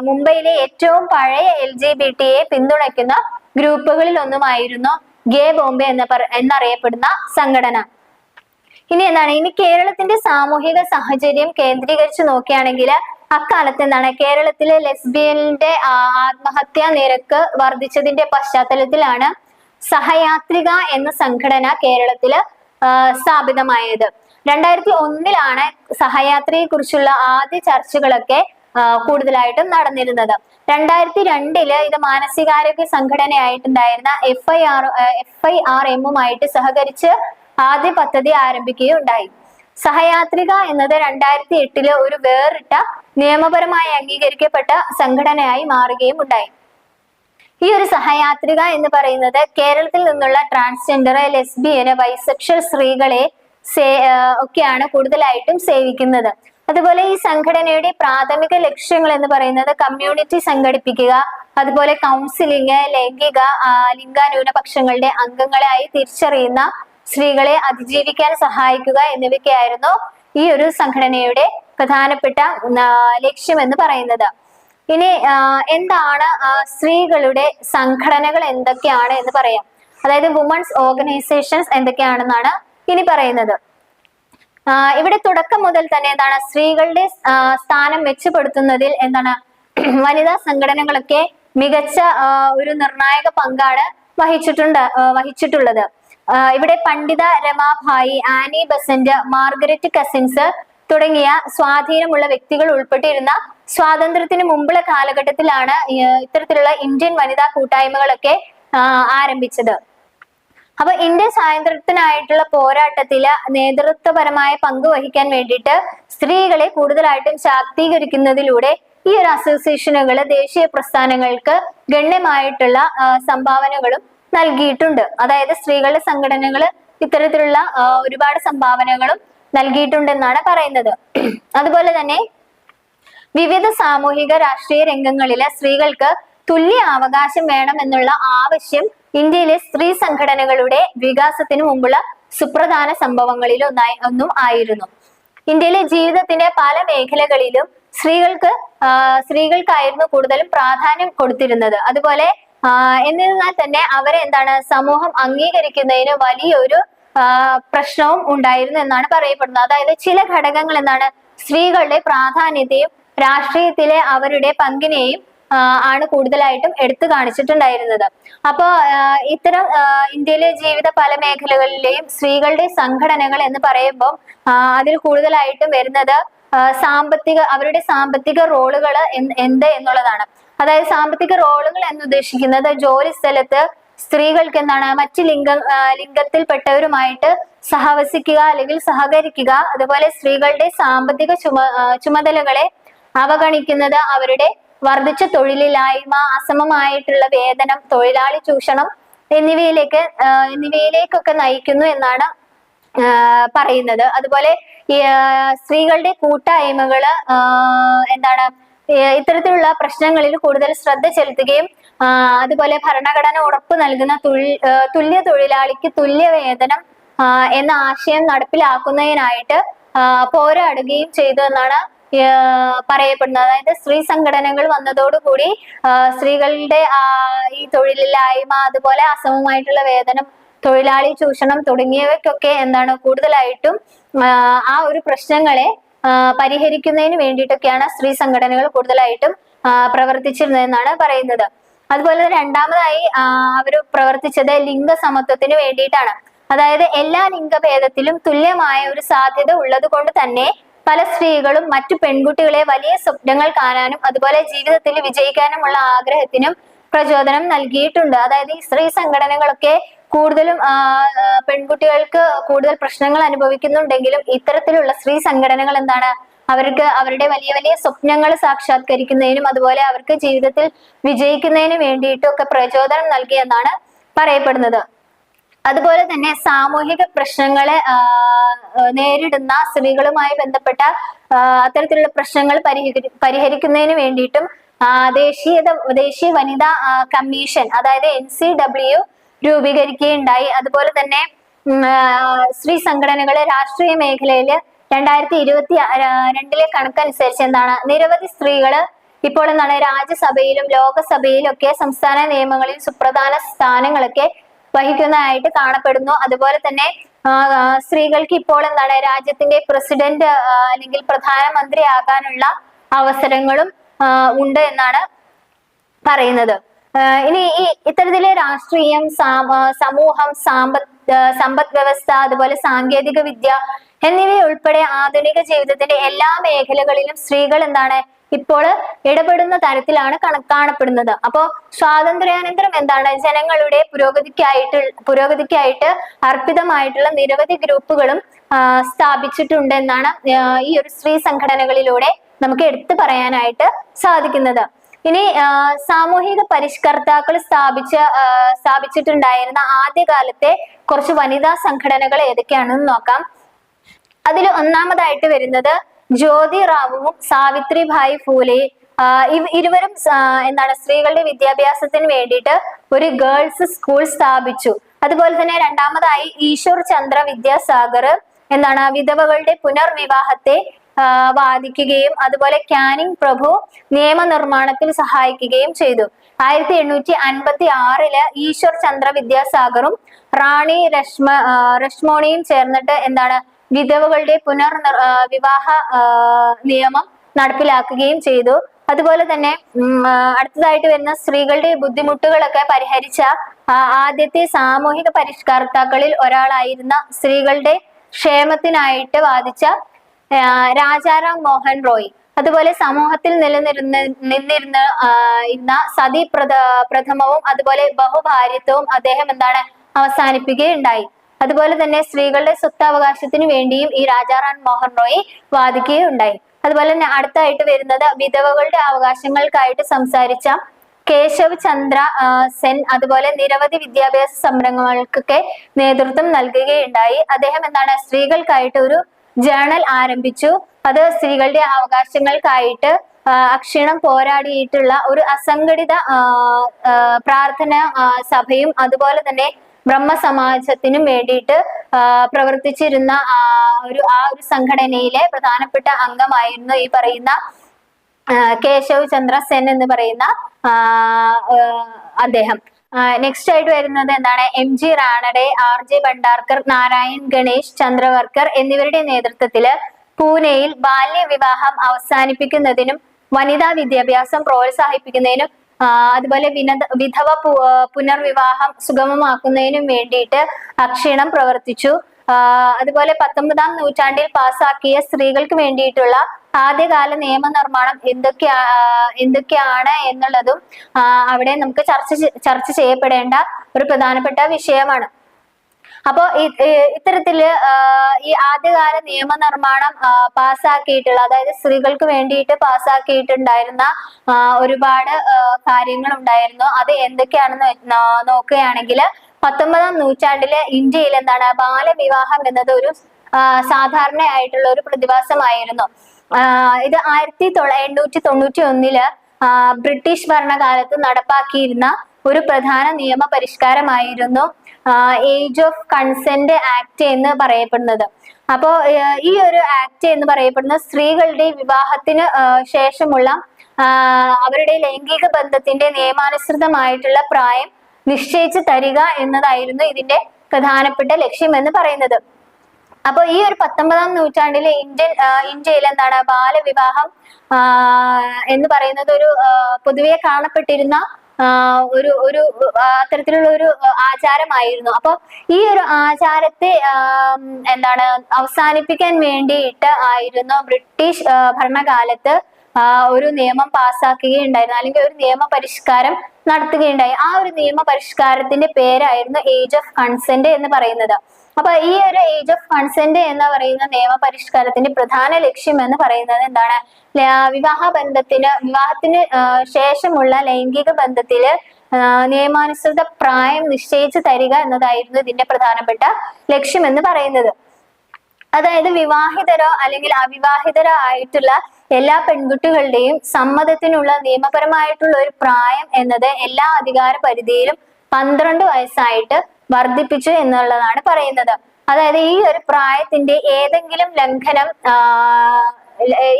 മുംബൈയിലെ ഏറ്റവും പഴയ LGBTയെ പിന്തുണയ്ക്കുന്ന ഗ്രൂപ്പുകളിൽ ഒന്നുമായിരുന്നു ഗേ ബോംബെ എന്നറിയപ്പെടുന്ന സംഘടന. ഇനി കേരളത്തിന്റെ സാമൂഹിക സാഹചര്യം കേന്ദ്രീകരിച്ച് നോക്കുകയാണെങ്കിൽ അക്കാലത്ത് കേരളത്തിലെ ലെസ്ബിയന്റെ ആത്മഹത്യാ നിരക്ക് വർദ്ധിച്ചതിന്റെ പശ്ചാത്തലത്തിലാണ് സഹയാത്രിക എന്ന സംഘടന കേരളത്തില് സ്ഥാപിതമായത്. 2001 സഹയാത്രിയെ കുറിച്ചുള്ള ആദ്യ ചർച്ചകളൊക്കെ കൂടുതലായിട്ടും നടന്നിരുന്നത്. 2002 ഇത് മാനസികാരോഗ്യ സംഘടനയായിട്ടുണ്ടായിരുന്ന FIRM സഹകരിച്ച് ആദ്യ പദ്ധതി ആരംഭിക്കുകയുണ്ടായി. സഹയാത്രിക എന്നത് 2008 ഒരു വേറിട്ട നിയമപരമായി അംഗീകരിക്കപ്പെട്ട സംഘടനയായി മാറുകയും ഉണ്ടായി. ഈ ഒരു സഹയാത്രിക എന്ന് പറയുന്നത് കേരളത്തിൽ നിന്നുള്ള ട്രാൻസ്ജെൻഡർ, ലെസ്ബിയൻ, ബൈസെക്ഷൽ സ്ത്രീകളെ ഒക്കെയാണ് കൂടുതലായിട്ടും സേവിക്കുന്നത്. അതുപോലെ ഈ സംഘടനയുടെ പ്രാഥമിക ലക്ഷ്യങ്ങൾ എന്ന് പറയുന്നത് കമ്മ്യൂണിറ്റി സംഘടിപ്പിക്കുക, അതുപോലെ കൗൺസിലിംഗ്, ലിംഗന്യൂനപക്ഷങ്ങളുടെ അംഗങ്ങളായി തിരിച്ചറിയുന്ന സ്ത്രീകളെ അതിജീവിക്കാൻ സഹായിക്കുക എന്നിവയ്ക്കായിരുന്നു ഈ ഒരു സംഘടനയുടെ പ്രധാനപ്പെട്ട ലക്ഷ്യം എന്ന് പറയുന്നത്. ഇനി എന്താണ് സ്ത്രീകളുടെ സംഘടനകൾ എന്തൊക്കെയാണ് എന്ന് പറയാം. അതായത് വുമൺസ് ഓർഗനൈസേഷൻസ് എന്തൊക്കെയാണെന്നാണ് ഇനി പറയുന്നത്. ഇവിടെ തുടക്കം മുതൽ തന്നെ സ്ത്രീകളുടെ സ്ഥാനം മെച്ചപ്പെടുത്തുന്നതിൽ വനിതാ സംഘടനകളൊക്കെ മികച്ച ഒരു നിർണായക പങ്കാണ് വഹിച്ചിട്ടുള്ളത്. ഇവിടെ പണ്ഡിത Ramabai, Annie Besant, Margaret cousins തുടങ്ങിയ സ്വാധീനമുള്ള വ്യക്തികൾ ഉൾപ്പെട്ടിരുന്ന സ്വാതന്ത്ര്യത്തിന് മുമ്പുള്ള കാലഘട്ടത്തിലാണ് ഇത്തരത്തിലുള്ള ഇന്ത്യൻ വനിതാ കൂട്ടായ്മകളൊക്കെ ആരംഭിച്ചത്. അപ്പൊ ഇന്ത്യൻ സ്വാതന്ത്ര്യത്തിനായിട്ടുള്ള പോരാട്ടത്തില് നേതൃത്വപരമായ പങ്ക് വഹിക്കാൻ വേണ്ടിയിട്ട് സ്ത്രീകളെ കൂടുതലായിട്ടും ശാക്തീകരിക്കുന്നതിലൂടെ ഈ ഒരു അസോസിയേഷനുകൾ ദേശീയ പ്രസ്ഥാനങ്ങൾക്ക് ഗണ്യമായിട്ടുള്ള സംഭാവനകളും നൽകിയിട്ടുണ്ട്. അതായത് സ്ത്രീകളുടെ സംഘടനകൾ ഇത്തരത്തിലുള്ള ഒരുപാട് സംഭാവനകളും നൽകിയിട്ടുണ്ടെന്നാണ് പറയുന്നത്. അതുപോലെ തന്നെ വിവിധ സാമൂഹിക രാഷ്ട്രീയ രംഗങ്ങളിലെ സ്ത്രീകൾക്ക് തുല്യ അവകാശം വേണം എന്നുള്ള ആവശ്യം ഇന്ത്യയിലെ സ്ത്രീ സംഘടനകളുടെ വികാസത്തിന് മുമ്പുള്ള സുപ്രധാന സംഭവങ്ങളിൽ ഒന്നും ആയിരുന്നു. ഇന്ത്യയിലെ ജീവിതത്തിന്റെ പല മേഖലകളിലും സ്ത്രീകൾക്കായിരുന്നു കൂടുതലും പ്രാധാന്യം കൊടുത്തിരുന്നത്. അതുപോലെ എന്നിരുന്നാൽ തന്നെ അവരെ സമൂഹം അംഗീകരിക്കുന്നതിന് വലിയൊരു പ്രശ്നവും ഉണ്ടായിരുന്നു എന്നാണ് പറയപ്പെടുന്നത്. അതായത് ചില ഘടകങ്ങൾ സ്ത്രീകളുടെ പ്രാധാന്യത്തെയും രാഷ്ട്രീയത്തിലെ അവരുടെ പങ്കിനെയും ആണ് കൂടുതലായിട്ടും എടുത്തു കാണിച്ചിട്ടുണ്ടായിരുന്നത്. അപ്പോ ഇത്തരം ഇന്ത്യയിലെ ജീവിത പല മേഖലകളിലെയും സ്ത്രീകളുടെ സംഘടനകൾ എന്ന് പറയുമ്പോൾ അതിൽ കൂടുതലായിട്ടും വരുന്നത് അവരുടെ സാമ്പത്തിക റോളുകൾ എന്ത് എന്നുള്ളതാണ്. അതായത് സാമ്പത്തിക റോളുകൾ എന്ന് ഉദ്ദേശിക്കുന്നത് ജോലി സ്ഥലത്ത് സ്ത്രീകൾക്ക് മറ്റ് ലിംഗത്തിൽപ്പെട്ടവരുമായിട്ട് സഹവസിക്കുക അല്ലെങ്കിൽ സഹകരിക്കുക, അതുപോലെ സ്ത്രീകളുടെ സാമ്പത്തിക ചുമതലകളെ അവഗണിക്കുന്നത്, അവരുടെ വർദ്ധിച്ച തൊഴിലില്ലായ്മ, അസമമായിട്ടുള്ള വേതനം, തൊഴിലാളി ചൂഷണം എന്നിവയിലേക്കൊക്കെ നയിക്കുന്നു എന്നാണ് പറയുന്നത്. അതുപോലെ സ്ത്രീകളുടെ കൂട്ടായ്മകള് ഇത്തരത്തിലുള്ള പ്രശ്നങ്ങളിൽ കൂടുതൽ ശ്രദ്ധ ചെലുത്തുകയും അതുപോലെ ഭരണഘടന ഉറപ്പു നൽകുന്ന തുല്യ തൊഴിലാളിക്ക് തുല്യ വേതനം എന്ന ആശയം നടപ്പിലാക്കുന്നതിനായിട്ട് പോരാടുകയും ചെയ്തു എന്നാണ് പറയപ്പെടുന്നത്. അതായത് സ്ത്രീ സംഘടനകൾ വന്നതോടുകൂടി സ്ത്രീകളുടെ ഈ തൊഴിലില്ലായ്മ, അതുപോലെ അസമമായിട്ടുള്ള വേതനം, തൊഴിലാളി ചൂഷണം തുടങ്ങിയവയ്ക്കൊക്കെ കൂടുതലായിട്ടും ആ ഒരു പ്രശ്നങ്ങളെ പരിഹരിക്കുന്നതിന് വേണ്ടിയിട്ടൊക്കെയാണ് സ്ത്രീ സംഘടനകൾ കൂടുതലായിട്ടും പ്രവർത്തിച്ചിരുന്നതെന്നാണ് പറയുന്നത്. അതുപോലെ രണ്ടാമതായി അവർ പ്രവർത്തിച്ചത് ലിംഗസമത്വത്തിന് വേണ്ടിയിട്ടാണ്. അതായത് എല്ലാ ലിംഗഭേദത്തിലും തുല്യമായ ഒരു സാധ്യത ഉള്ളത് കൊണ്ട് തന്നെ പല സ്ത്രീകളും മറ്റു പെൺകുട്ടികളെ വലിയ സ്വപ്നങ്ങൾ കാണാനും അതുപോലെ ജീവിതത്തിൽ വിജയിക്കാനുമുള്ള ആഗ്രഹത്തിനും പ്രചോദനം നൽകിയിട്ടുണ്ട്. അതായത് ഈ സ്ത്രീ സംഘടനകളൊക്കെ കൂടുതലും പെൺകുട്ടികൾക്ക് കൂടുതൽ പ്രശ്നങ്ങൾ അനുഭവിക്കുന്നുണ്ടെങ്കിലും ഇത്തരത്തിലുള്ള സ്ത്രീ സംഘടനകൾ എന്താണ് അവർക്ക് അവരുടെ വലിയ വലിയ സ്വപ്നങ്ങൾ സാക്ഷാത്കരിക്കുന്നതിനും അതുപോലെ അവർക്ക് ജീവിതത്തിൽ വിജയിക്കുന്നതിന് വേണ്ടിയിട്ടും ഒക്കെ പ്രചോദനം നൽകിയെന്നാണ് പറയപ്പെടുന്നത്. അതുപോലെ തന്നെ സാമൂഹിക പ്രശ്നങ്ങളെ നേരിടുന്ന സ്ത്രീകളുമായി ബന്ധപ്പെട്ട അത്തരത്തിലുള്ള പ്രശ്നങ്ങൾ പരിഹരിക്കുന്നതിന് വേണ്ടിയിട്ടും ദേശീയ വനിതാ കമ്മീഷൻ അതായത് NCW രൂപീകരിക്കുകയുണ്ടായി. അതുപോലെ തന്നെ സ്ത്രീ സംഘടനകളെ രാഷ്ട്രീയ മേഖലയിൽ 2022 കണക്കനുസരിച്ച് എന്താണ് നിരവധി സ്ത്രീകള് ഇപ്പോൾ എന്താണ് രാജ്യസഭയിലും ലോകസഭയിലും ഒക്കെ സംസ്ഥാന നിയമങ്ങളിൽ സുപ്രധാന സ്ഥാനങ്ങളൊക്കെ വഹിക്കുന്നതായിട്ട് കാണപ്പെടുന്നു. അതുപോലെ തന്നെ സ്ത്രീകൾക്ക് ഇപ്പോൾ എന്താണ് രാജ്യത്തിന്റെ പ്രസിഡന്റ് അല്ലെങ്കിൽ പ്രധാനമന്ത്രി ആകാനുള്ള അവസരങ്ങളും ഉണ്ട് എന്നാണ് പറയുന്നത്. ഇനി ഈ ഇത്തരത്തിലെ രാഷ്ട്രീയം, സമൂഹം, സമ്പദ് വ്യവസ്ഥ, അതുപോലെ സാങ്കേതിക വിദ്യ എന്നിവയുൾപ്പെടെ ആധുനിക ജീവിതത്തിന്റെ എല്ലാ മേഖലകളിലും സ്ത്രീകൾ എന്താണ് ഇപ്പോൾ ഇടപെടുന്ന തരത്തിലാണ് കാണപ്പെടുന്നത്. അപ്പോ സ്വാതന്ത്ര്യാനന്തരം എന്താണ് ജനങ്ങളുടെ പുരോഗതിക്കായിട്ട് അർപ്പിതമായിട്ടുള്ള നിരവധി ഗ്രൂപ്പുകളും സ്ഥാപിച്ചിട്ടുണ്ട് എന്നാണ് ഈ ഒരു സ്ത്രീ സംഘടനകളിലൂടെ നമുക്ക് എടുത്തു പറയാനായിട്ട് സാധിക്കുന്നത്. ഇനി സാമൂഹിക പരിഷ്കർത്താക്കൾ സ്ഥാപിച്ചിട്ടുണ്ടായിരുന്ന ആദ്യകാലത്തെ കുറച്ച് വനിതാ സംഘടനകൾ ഏതൊക്കെയാണെന്ന് നോക്കാം. അതിൽ ഒന്നാമതായിട്ട് വരുന്നത് ജ്യോതിറാവുവും സാവിത്രിഭായ് ഫൂലെ. ഇരുവരും എന്താണ് സ്ത്രീകളുടെ വിദ്യാഭ്യാസത്തിന് വേണ്ടിയിട്ട് ഒരു ഗേൾസ് സ്കൂൾ സ്ഥാപിച്ചു. അതുപോലെ തന്നെ രണ്ടാമതായി ഈശ്വർ ചന്ദ്ര വിദ്യാസാഗർ എന്താണ് വിധവകളുടെ പുനർവിവാഹത്തെ വാദിക്കുകയും അതുപോലെ കാനിങ് പ്രഭു നിയമനിർമ്മാണത്തിൽ സഹായിക്കുകയും ചെയ്തു. 1856 ഈശ്വർ ചന്ദ്ര വിദ്യാസാഗറും റാണി രശ്മോണിയും ചേർന്നിട്ട് എന്താണ് വിധവകളുടെ വിവാഹ നിയമം നടപ്പിലാക്കുകയും ചെയ്തു. അതുപോലെ തന്നെ അടുത്തതായിട്ട് വരുന്ന സ്ത്രീകളുടെ ബുദ്ധിമുട്ടുകളൊക്കെ പരിഹരിച്ച ആദ്യത്തെ സാമൂഹിക പരിഷ്കർത്താക്കളിൽ ഒരാളായിരുന്ന സ്ത്രീകളുടെ ക്ഷേമത്തിനായിട്ട് വാദിച്ച രാജാറാം മോഹൻ റോയ്. അതുപോലെ സമൂഹത്തിൽ നിന്നിരുന്ന സതി പ്രഥമവും അതുപോലെ ബഹുഭാര്യത്വവും അദ്ദേഹം എന്താണ് അവസാനിപ്പിക്കുകയുണ്ടായി. അതുപോലെ തന്നെ സ്ത്രീകളുടെ സ്വത്തവകാശത്തിന് വേണ്ടിയും ഈ രാജാറാം മോഹൻ റോയ് വാദിക്കുകയുണ്ടായി. അതുപോലെ തന്നെ അടുത്തായിട്ട് വരുന്നത് വിധവകളുടെ അവകാശങ്ങൾക്കായിട്ട് സംസാരിച്ച കേശവ് ചന്ദ്ര സെൻ അതുപോലെ നിരവധി വിദ്യാഭ്യാസ സംരംഭങ്ങൾക്കൊക്കെ നേതൃത്വം നൽകുകയുണ്ടായി. അദ്ദേഹം എന്താണ് സ്ത്രീകൾക്കായിട്ട് ഒരു ജേണൽ ആരംഭിച്ചു. അത് സ്ത്രീകളുടെ അവകാശങ്ങൾക്കായിട്ട് അക്ഷീണം പോരാടിയിട്ടുള്ള ഒരു അസംഘടിത പ്രാർത്ഥന സഭയും അതുപോലെ തന്നെ ബ്രഹ്മസമാജത്തിനും വേണ്ടിയിട്ട് പ്രവർത്തിച്ചിരുന്ന ആ ഒരു സംഘടനയിലെ പ്രധാനപ്പെട്ട അംഗമായിരുന്നു ഈ പറയുന്ന കേശവ് ചന്ദ്ര സെൻ എന്ന് പറയുന്ന അദ്ദേഹം. നെക്സ്റ്റ് ആയിട്ട് വരുന്നത് എന്താണ് MG റാണഡെ, RJ ഭണ്ഡാർക്കർ, നാരായൺ ഗണേഷ് ചന്ദ്രവർക്കർ എന്നിവരുടെ നേതൃത്വത്തില് പൂനെയിൽ ബാല്യവിവാഹം അവസാനിപ്പിക്കുന്നതിനും വനിതാ വിദ്യാഭ്യാസം പ്രോത്സാഹിപ്പിക്കുന്നതിനും അതുപോലെ വിധവ പുനർവിവാഹം സുഗമമാക്കുന്നതിനും വേണ്ടിയിട്ട് അക്ഷീണം പ്രവർത്തിച്ചു. അതുപോലെ 19ാം നൂറ്റാണ്ടിൽ പാസാക്കിയ സ്ത്രീകൾക്ക് വേണ്ടിയിട്ടുള്ള ആദ്യകാല നിയമനിർമ്മാണം എന്തൊക്കെയാണ് എന്നുള്ളതും അവിടെ നമുക്ക് ചർച്ച ചെയ്യപ്പെടേണ്ട ഒരു പ്രധാനപ്പെട്ട വിഷയമാണ്. അപ്പോ ഇത്തരത്തില് ഈ ആദ്യകാല നിയമനിർമ്മാണം പാസ്സാക്കിയിട്ടുള്ള അതായത് സ്ത്രീകൾക്ക് വേണ്ടിയിട്ട് പാസ്സാക്കിയിട്ടുണ്ടായിരുന്ന ഒരുപാട് കാര്യങ്ങൾ ഉണ്ടായിരുന്നു. അത് എന്തൊക്കെയാണെന്ന് നോക്കുകയാണെങ്കിൽ 19ാം നൂറ്റാണ്ടിലെ ഇന്ത്യയിൽ എന്താണ് ബാലവിവാഹം എന്നത് ഒരു സാധാരണയായിട്ടുള്ള ഒരു പ്രതിഭാസമായിരുന്നു. ഇത് 1891 ബ്രിട്ടീഷ് ഭരണകാലത്ത് നടപ്പാക്കിയിരുന്ന ഒരു പ്രധാന നിയമ പരിഷ്കാരമായിരുന്നു ഏജ് ഓഫ് കൺസെന്റ് ആക്ട് എന്ന് പറയപ്പെടുന്നത്. അപ്പോ ഈ ഒരു ആക്ട് എന്ന് പറയപ്പെടുന്ന സ്ത്രീകളുടെ വിവാഹത്തിന് ശേഷമുള്ള അവരുടെ ലൈംഗിക ബന്ധത്തിന്റെ നിയമാനുസൃതമായിട്ടുള്ള പ്രായം നിശ്ചയിച്ചു തരിക എന്നതായിരുന്നു ഇതിന്റെ പ്രധാനപ്പെട്ട ലക്ഷ്യം എന്ന് പറയുന്നത്. അപ്പൊ ഈ ഒരു 19ാം നൂറ്റാണ്ടിലെ ഇന്ത്യയിൽ എന്താണ് ബാലവിവാഹം എന്ന് പറയുന്നത് ഒരു പൊതുവെ കാണപ്പെട്ടിരുന്ന ഒരു അത്തരത്തിലുള്ള ഒരു ആചാരമായിരുന്നു. അപ്പൊ ഈ ഒരു ആചാരത്തെ അവസാനിപ്പിക്കാൻ വേണ്ടിയിട്ട് ആയിരുന്നു ബ്രിട്ടീഷ് ഭരണകാലത്ത് ഒരു നിയമം പാസ്സാക്കുകയുണ്ടായിരുന്നു, അല്ലെങ്കിൽ ഒരു നിയമ പരിഷ്കാരം നടത്തുകയുണ്ടായി. ആ ഒരു നിയമ പരിഷ്കാരത്തിന്റെ പേരായിരുന്നു ഏജ് ഓഫ് കൺസെന്റ് എന്ന് പറയുന്നത്. അപ്പൊ ഈ ഒരു ഏജ് ഓഫ് കൺസെന്റ് എന്ന് പറയുന്ന നിയമ പരിഷ്കാരത്തിന്റെ പ്രധാന ലക്ഷ്യം എന്ന് പറയുന്നത് എന്താണ്? വിവാഹത്തിന് ശേഷമുള്ള ലൈംഗിക ബന്ധത്തില് നിയമാനുസൃത പ്രായം നിശ്ചയിച്ചു തരിക എന്നതായിരുന്നു ഇതിന്റെ പ്രധാനപ്പെട്ട ലക്ഷ്യം എന്ന് പറയുന്നത്. അതായത് വിവാഹിതരോ അല്ലെങ്കിൽ അവിവാഹിതരോ ആയിട്ടുള്ള എല്ലാ പെൺകുട്ടികളുടെയും സമ്മതത്തിനുള്ള നിയമപരമായിട്ടുള്ള ഒരു പ്രായം എന്നത് എല്ലാ അധികാര പരിധിയിലും 12 വയസ്സായിട്ട് വർദ്ധിപ്പിച്ചു എന്നുള്ളതാണ് പറയുന്നത്. അതായത് ഈ ഒരു പ്രായത്തിന്റെ ഏതെങ്കിലും ലംഘനം,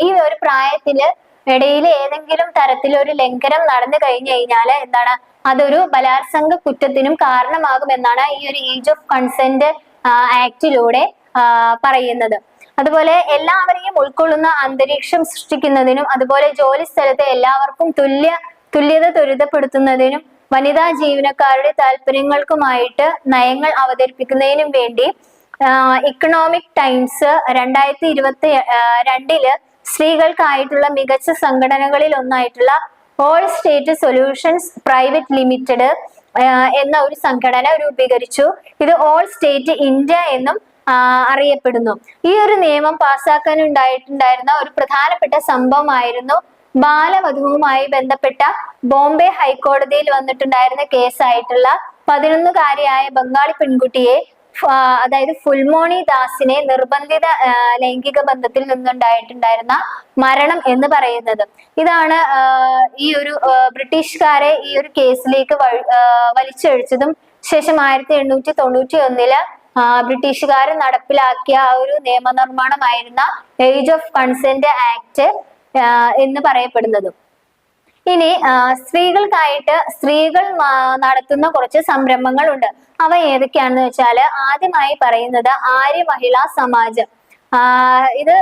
ഈ ഒരു പ്രായത്തിന് ഇടയിൽ ഏതെങ്കിലും തരത്തിലൊരു ലംഘനം നടന്നു കഴിഞ്ഞു കഴിഞ്ഞാൽ എന്താണ്, അതൊരു ബലാത്സംഗ കുറ്റത്തിനും കാരണമാകുമെന്നാണ് ഈ ഒരു ഏജ് ഓഫ് കൺസെന്റ് ആക്ടിലൂടെ പറയുന്നത്. അതുപോലെ എല്ലാവരെയും ഉൾക്കൊള്ളുന്ന അന്തരീക്ഷം സൃഷ്ടിക്കുന്നതിനും അതുപോലെ ജോലി സ്ഥലത്തെ എല്ലാവർക്കും തുല്യത ത്വരിതപ്പെടുത്തുന്നതിനും വനിതാ ജീവനക്കാരുടെ താല്പര്യങ്ങൾക്കുമായിട്ട് നയങ്ങൾ അവതരിപ്പിക്കുന്നതിനും വേണ്ടി ഇക്കണോമിക് ടൈംസ് 2022 സ്ത്രീകൾക്കായിട്ടുള്ള മികച്ച സംഘടനകളിൽ ഒന്നായിട്ടുള്ള All State Solutions Private Limited എന്ന ഒരു സംഘടന രൂപീകരിച്ചു. ഇത് ഓൾ സ്റ്റേറ്റ് ഇന്ത്യ എന്നും അറിയപ്പെടുന്നു. ഈ ഒരു നിയമം പാസ്സാക്കാൻ ഉണ്ടായിട്ടുണ്ടായിരുന്ന ഒരു പ്രധാനപ്പെട്ട സംഭവമായിരുന്നു ബാലവധുവുമായി ബന്ധപ്പെട്ട ബോംബെ ഹൈക്കോടതിയിൽ വന്നിട്ടുണ്ടായിരുന്ന കേസായിട്ടുള്ള 11കാരിയായ ബംഗാളി പെൺകുട്ടിയെ, അതായത് ഫുൽമോണി ദാസിനെ നിർബന്ധിത ലൈംഗിക ബന്ധത്തിൽ നിന്നുണ്ടായിട്ടുണ്ടായിരുന്ന മരണം എന്ന് പറയുന്നത്. ഇതാണ് ഈ ഒരു ബ്രിട്ടീഷുകാരെ ഈ ഒരു കേസിലേക്ക് വലിച്ചഴിച്ചതും ശേഷം 1891 ബ്രിട്ടീഷുകാർ നടപ്പിലാക്കിയ ആ ഒരു നിയമനിർമ്മാണമായിരുന്ന ഏജ് ഓഫ് കൺസെന്റ് ആക്ട് എന്ന് പറയപ്പെടുന്നതും. ഇനി സ്ത്രീകൾക്കായിട്ട് സ്ത്രീകൾ നടത്തുന്ന കുറച്ച് സംരംഭങ്ങളുണ്ട്. അവ ഏതൊക്കെയാണെന്ന് വെച്ചാൽ ആദ്യമായി പറയുന്നത് ആര്യ മഹിളാ സമാജം. ഇത്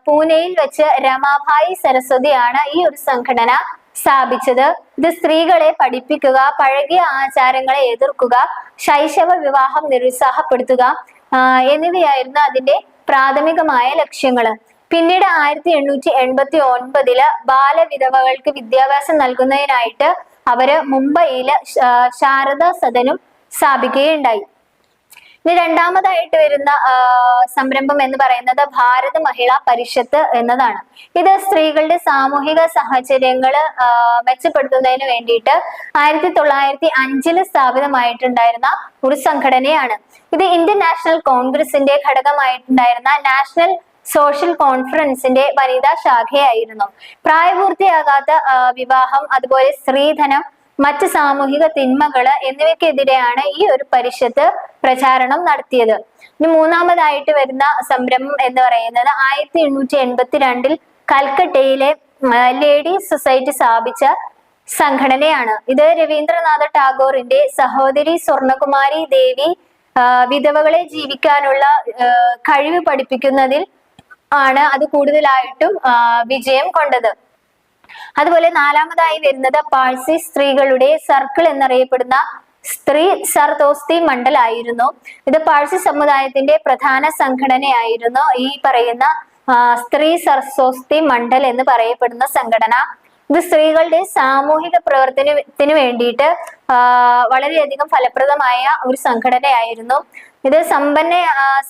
പൂനെയിൽ വെച്ച് രമാഭായി സരസ്വതിയാണ് ഈ ഒരു സംഘടന സ്ഥാപിച്ചത്. ഇത് സ്ത്രീകളെ പഠിപ്പിക്കുക, പഴകിയ ആചാരങ്ങളെ എതിർക്കുക, ശൈശവ വിവാഹം നിരുത്സാഹപ്പെടുത്തുക എന്നിവയായിരുന്നു അതിന്റെ പ്രാഥമികമായ ലക്ഷ്യങ്ങള്. പിന്നീട് 1889 ബാലവിധവകൾക്ക് വിദ്യാഭ്യാസം നൽകുന്നതിനായിട്ട് അവര് മുംബൈയില് ശാരദാ സദനും സ്ഥാപിക്കുകയുണ്ടായി. ഇനി രണ്ടാമതായിട്ട് വരുന്ന സംരംഭം എന്ന് പറയുന്നത് ഭാരത മഹിളാ പരിഷത്ത് എന്നതാണ്. ഇത് സ്ത്രീകളുടെ സാമൂഹിക സാഹചര്യങ്ങൾ മെച്ചപ്പെടുത്തുന്നതിന് വേണ്ടിയിട്ട് 1905 സ്ഥാപിതമായിട്ടുണ്ടായിരുന്ന ഒരു സംഘടനയാണ്. ഇത് ഇന്ത്യൻ നാഷണൽ കോൺഗ്രസിന്റെ ഘടകമായിട്ടുണ്ടായിരുന്ന നാഷണൽ സോഷ്യൽ കോൺഫറൻസിന്റെ വനിതാ ശാഖയായിരുന്നു. പ്രായപൂർത്തിയാകാത്ത വിവാഹം, അതുപോലെ സ്ത്രീധനം, മറ്റ് സാമൂഹിക തിന്മകള് എന്നിവയ്ക്കെതിരെയാണ് ഈ ഒരു പരിഷത്ത് പ്രചാരണം നടത്തിയത്. ഇനി മൂന്നാമതായിട്ട് വരുന്ന സംരംഭം എന്ന് പറയുന്നത് 1882 കൽക്കട്ടയിലെ ലേഡീസ് സൊസൈറ്റി സ്ഥാപിച്ച സംഘടനയാണ്. ഇത് രവീന്ദ്രനാഥ ടാഗോറിന്റെ സഹോദരി സ്വർണകുമാരി ദേവി വിധവകളെ ജീവിക്കാനുള്ള കഴിവ് പഠിപ്പിക്കുന്നതിൽ ആണ് അത് കൂടുതലായിട്ടും വിജയം കൊണ്ടത്. അതുപോലെ നാലാമതായി വരുന്നത് പാഴ്സി സ്ത്രീകളുടെ സർക്കിൾ എന്നറിയപ്പെടുന്ന സ്ത്രീ സർദോസ്തി മണ്ഡൽ ആയിരുന്നു. ഇത് പാഴ്സി സമുദായത്തിന്റെ പ്രധാന സംഘടനയായിരുന്നു ഈ പറയുന്ന സ്ത്രീ സർദോസ്തി മണ്ഡൽ എന്ന് പറയപ്പെടുന്ന സംഘടന. ഇത് സ്ത്രീകളുടെ സാമൂഹിക പ്രവർത്തനത്തിന് വേണ്ടിയിട്ട് വളരെയധികം ഫലപ്രദമായ ഒരു സംഘടനയായിരുന്നു. ഇത്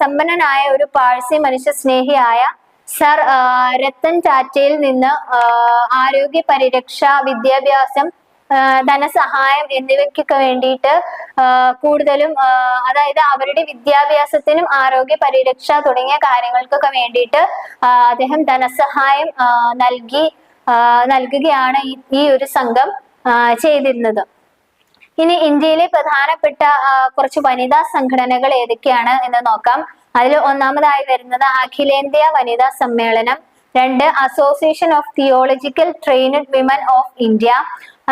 സമ്പന്നനായ ഒരു പാഴ്സി മനുഷ്യ സ്നേഹിയായ സർ രത്തൻ ടാറ്റയിൽ നിന്ന് ആരോഗ്യ പരിരക്ഷ, വിദ്യാഭ്യാസം, ധനസഹായം എന്നിവയ്ക്കൊക്കെ വേണ്ടിയിട്ട് കൂടുതലും അതായത് അവരുടെ വിദ്യാഭ്യാസത്തിനും ആരോഗ്യ പരിരക്ഷ തുടങ്ങിയ കാര്യങ്ങൾക്കൊക്കെ വേണ്ടിയിട്ട് അദ്ദേഹം ധനസഹായം നൽകുകയാണ് ഈ ഒരു സംഘം ചെയ്തിരുന്നത്. ഇനി ഇന്ത്യയിലെ പ്രധാനപ്പെട്ട കുറച്ച് വനിതാ സംഘടനകൾ ഏതൊക്കെയാണ് എന്ന് നോക്കാം. അതിൽ ഒന്നാമതായി വരുന്നത് അഖിലേന്ത്യാ വനിതാ സമ്മേളനം, 2 association of theological trained women of India,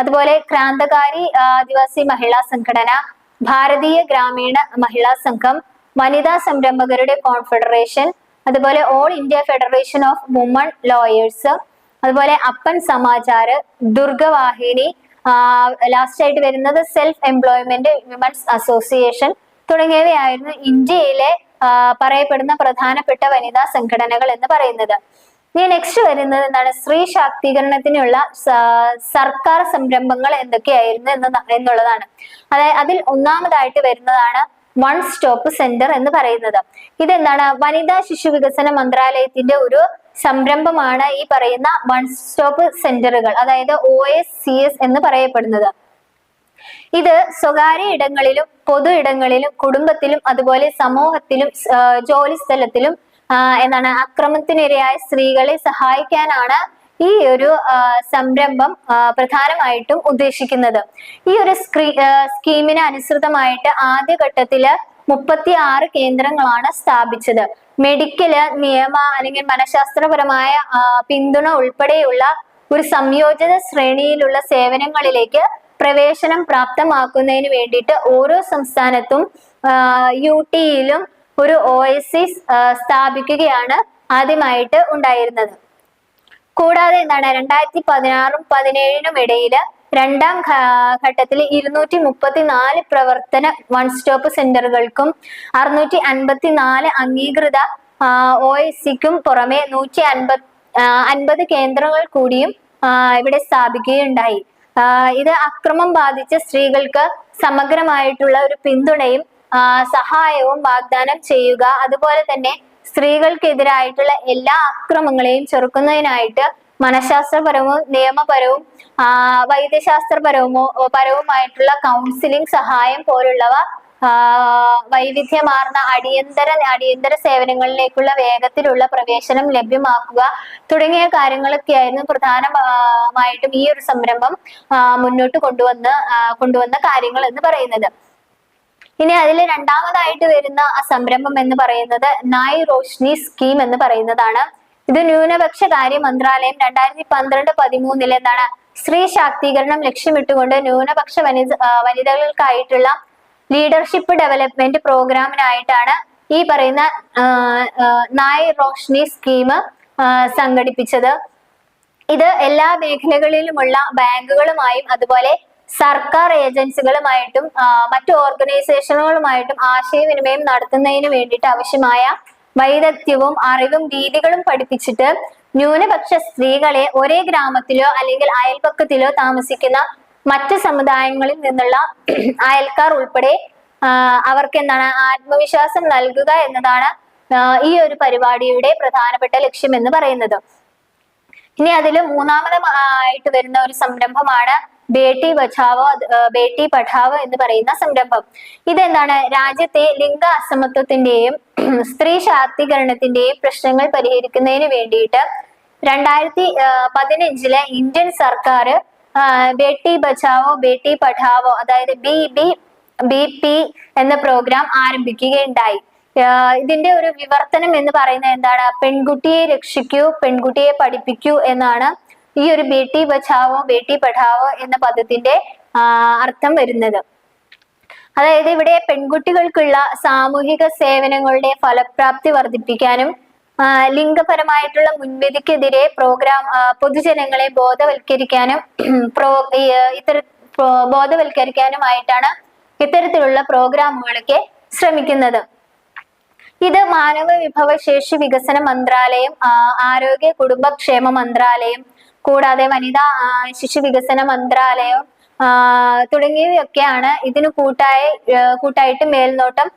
അതുപോലെ ക്രാന്തകാരി ആദിവാസി മഹിളാ സംഘടന, ഭാരതീയ ഗ്രാമീണ മഹിളാ സംഘം, വനിതാ സംരംഭകരുടെ കോൺഫെഡറേഷൻ, അതുപോലെ all India federation of woman lawyers, അതുപോലെ അപ്പൻ സമാചാർ, ദുർഗവാഹിനി, ലാസ്റ്റ് ആയിട്ട് വരുന്നത് സെൽഫ് എംപ്ലോയ്മെന്റ് വിമൻസ് അസോസിയേഷൻ തുടങ്ങിയവയായിരുന്നു ഇന്ത്യയിലെ പറയപ്പെടുന്ന പ്രധാനപ്പെട്ട വനിതാ സംഘടനകൾ എന്ന് പറയുന്നത്. ഇനി നെക്സ്റ്റ് വരുന്നത് എന്താണ്, സ്ത്രീ ശാക്തീകരണത്തിനുള്ള സർക്കാർ സംരംഭങ്ങൾ എന്തൊക്കെയായിരുന്നു എന്നുള്ളതാണ്. അതായത് അതിൽ ഒന്നാമതായിട്ട് വരുന്നതാണ് വൺ സ്റ്റോപ്പ് സെന്റർ എന്ന് പറയുന്നത്. ഇതെന്താണ്, വനിതാ ശിശു വികസന മന്ത്രാലയത്തിന്റെ ഒരു സംരംഭമാണ് ഈ പറയുന്ന വൺ സ്റ്റോപ്പ് സെന്ററുകൾ, അതായത് OSCS എന്ന് പറയപ്പെടുന്നത്. ഇത് സ്വകാര്യ ഇടങ്ങളിലും പൊതു ഇടങ്ങളിലും കുടുംബത്തിലും അതുപോലെ സമൂഹത്തിലും ജോലി സ്ഥലത്തിലും എന്താണ് അക്രമത്തിനിരയായ സ്ത്രീകളെ സഹായിക്കാനാണ് ഈ ഒരു സംരംഭം പ്രധാനമായിട്ടും ഉദ്ദേശിക്കുന്നത്. ഈ ഒരു സ്കീമിന് അനുസൃതമായിട്ട് ആദ്യഘട്ടത്തില് 36 കേന്ദ്രങ്ങളാണ് സ്ഥാപിച്ചത്. മെഡിക്കല്, നിയമ അല്ലെങ്കിൽ മനഃശാസ്ത്രപരമായ പിന്തുണ ഉൾപ്പെടെയുള്ള ഒരു സംയോജിത ശ്രേണിയിലുള്ള സേവനങ്ങളിലേക്ക് പ്രവേശനം പ്രാപ്തമാക്കുന്നതിന് വേണ്ടിയിട്ട് ഓരോ സംസ്ഥാനത്തും UTയിലും ഒരു OSCS സ്ഥാപിക്കുകയാണ് ആദ്യമായിട്ട് ഉണ്ടായിരുന്നത്. കൂടാതെ എന്താണ്, 2016-17 ഇടയിൽ രണ്ടാം ഘട്ടത്തിൽ 234 പ്രവർത്തന വൺ സ്റ്റോപ്പ് സെന്ററുകൾക്കും 654 അംഗീകൃത OSCക്കും പുറമെ 150 കേന്ദ്രങ്ങൾ കൂടിയും ഇവിടെ സ്ഥാപിക്കുകയുണ്ടായി. ഇത് അക്രമം ബാധിച്ച സ്ത്രീകൾക്ക് സമഗ്രമായിട്ടുള്ള ഒരു പിന്തുണയും സഹായവും വാഗ്ദാനം ചെയ്യുക, അതുപോലെ തന്നെ സ്ത്രീകൾക്കെതിരായിട്ടുള്ള എല്ലാ അക്രമങ്ങളെയും ചെറുക്കുന്നതിനായിട്ട് മനഃശാസ്ത്രപരവും നിയമപരവും വൈദ്യശാസ്ത്രപരവുമായിട്ടുള്ള കൗൺസിലിംഗ് സഹായം പോലുള്ളവ വൈവിധ്യമാർന്ന അടിയന്തര സേവനങ്ങളിലേക്കുള്ള വേഗത്തിലുള്ള പ്രവേശനം ലഭ്യമാക്കുക തുടങ്ങിയ കാര്യങ്ങളൊക്കെയായിരുന്നു പ്രധാനമായിട്ടും ഈ ഒരു സംരംഭം മുന്നോട്ട് കൊണ്ടുവന്ന കാര്യങ്ങൾ എന്ന് പറയുന്നത്. ഇനി അതിൽ രണ്ടാമതായിട്ട് വരുന്ന സംരംഭം എന്ന് പറയുന്നത് നായ് റോഷ്നി സ്കീം എന്ന് പറയുന്നതാണ്. ഇത് ന്യൂനപക്ഷ കാര്യ മന്ത്രാലയം 2012-13 എന്താണ് സ്ത്രീ ശാക്തീകരണം ലക്ഷ്യമിട്ടുകൊണ്ട് ന്യൂനപക്ഷ വനിതകൾക്കായിട്ടുള്ള ലീഡർഷിപ്പ് ഡെവലപ്മെന്റ് പ്രോഗ്രാമിനായിട്ടാണ് ഈ പറയുന്ന നായ് റോഷ്നി സ്കീം സംഘടിപ്പിച്ചത്. ഇത് എല്ലാ മേഖലകളിലുമുള്ള ബാങ്കുകളുമായും അതുപോലെ സർക്കാർ ഏജൻസികളുമായിട്ടും മറ്റു ഓർഗനൈസേഷനുകളുമായിട്ടും ആശയവിനിമയം നടത്തുന്നതിന് വേണ്ടിയിട്ട് ആവശ്യമായ വൈദഗ്ധ്യവും അറിവും രീതികളും പഠിപ്പിച്ചിട്ട് ന്യൂനപക്ഷ സ്ത്രീകളെ ഒരേ ഗ്രാമത്തിലോ അല്ലെങ്കിൽ അയൽപക്കത്തിലോ താമസിക്കുന്ന മറ്റ് സമുദായങ്ങളിൽ നിന്നുള്ള അയൽക്കാർ ഉൾപ്പെടെ അവർക്ക് എന്താണ് ആത്മവിശ്വാസം നൽകുക എന്നതാണ് ഈ ഒരു പരിപാടിയുടെ പ്രധാനപ്പെട്ട ലക്ഷ്യം എന്ന് പറയുന്നത്. ഇനി അതിൽ മൂന്നാമതായിട്ട് വരുന്ന ഒരു സംരംഭമാണ് ബേട്ടി ബച്ചാവോ ബേട്ടി പഠാവോ എന്ന് പറയുന്ന സംരംഭം. ഇതെന്താണ്, രാജ്യത്തെ ലിംഗ അസമത്വത്തിന്റെയും സ്ത്രീ ശാക്തീകരണത്തിന്റെയും പ്രശ്നങ്ങൾ പരിഹരിക്കുന്നതിന് വേണ്ടിയിട്ട് 2015 ഇന്ത്യൻ സർക്കാർ ബേട്ടി ബച്ചാവോ ബേട്ടി പഠാവോ അതായത് BP എന്ന പ്രോഗ്രാം ആരംഭിക്കുകയുണ്ടായി. ഇതിന്റെ ഒരു വിവർത്തനം എന്ന് പറയുന്നത് എന്താണ്, പെൺകുട്ടിയെ രക്ഷിക്കൂ, പെൺകുട്ടിയെ പഠിപ്പിക്കൂ എന്നാണ് ഈ ഒരു ബേട്ടി ബച്ചാവോ ബേട്ടി പഠാവോ എന്ന പദത്തിന്റെ അർത്ഥം വരുന്നത്. അതായത് ഇവിടെ പെൺകുട്ടികൾക്കുള്ള സാമൂഹിക സേവനങ്ങളുടെ ഫലപ്രാപ്തി വർദ്ധിപ്പിക്കാനും ലിംഗപരമായിട്ടുള്ള മുൻവിധിക്കെതിരെ പൊതുജനങ്ങളെ ബോധവൽക്കരിക്കാനുമായിട്ടാണ് ഇത്തരത്തിലുള്ള പ്രോഗ്രാമുകളൊക്കെ ശ്രമിക്കുന്നത്. ഇത് മാനവ വിഭവശേഷി വികസന മന്ത്രാലയം, ആരോഗ്യ കുടുംബക്ഷേമ മന്ത്രാലയം, കൂടാതെ വനിതാ ശിശു വികസന മന്ത്രാലയം തുടങ്ങിയവയൊക്കെയാണ് ഇതിന് കൂട്ടായിട്ട് മേൽനോട്ടം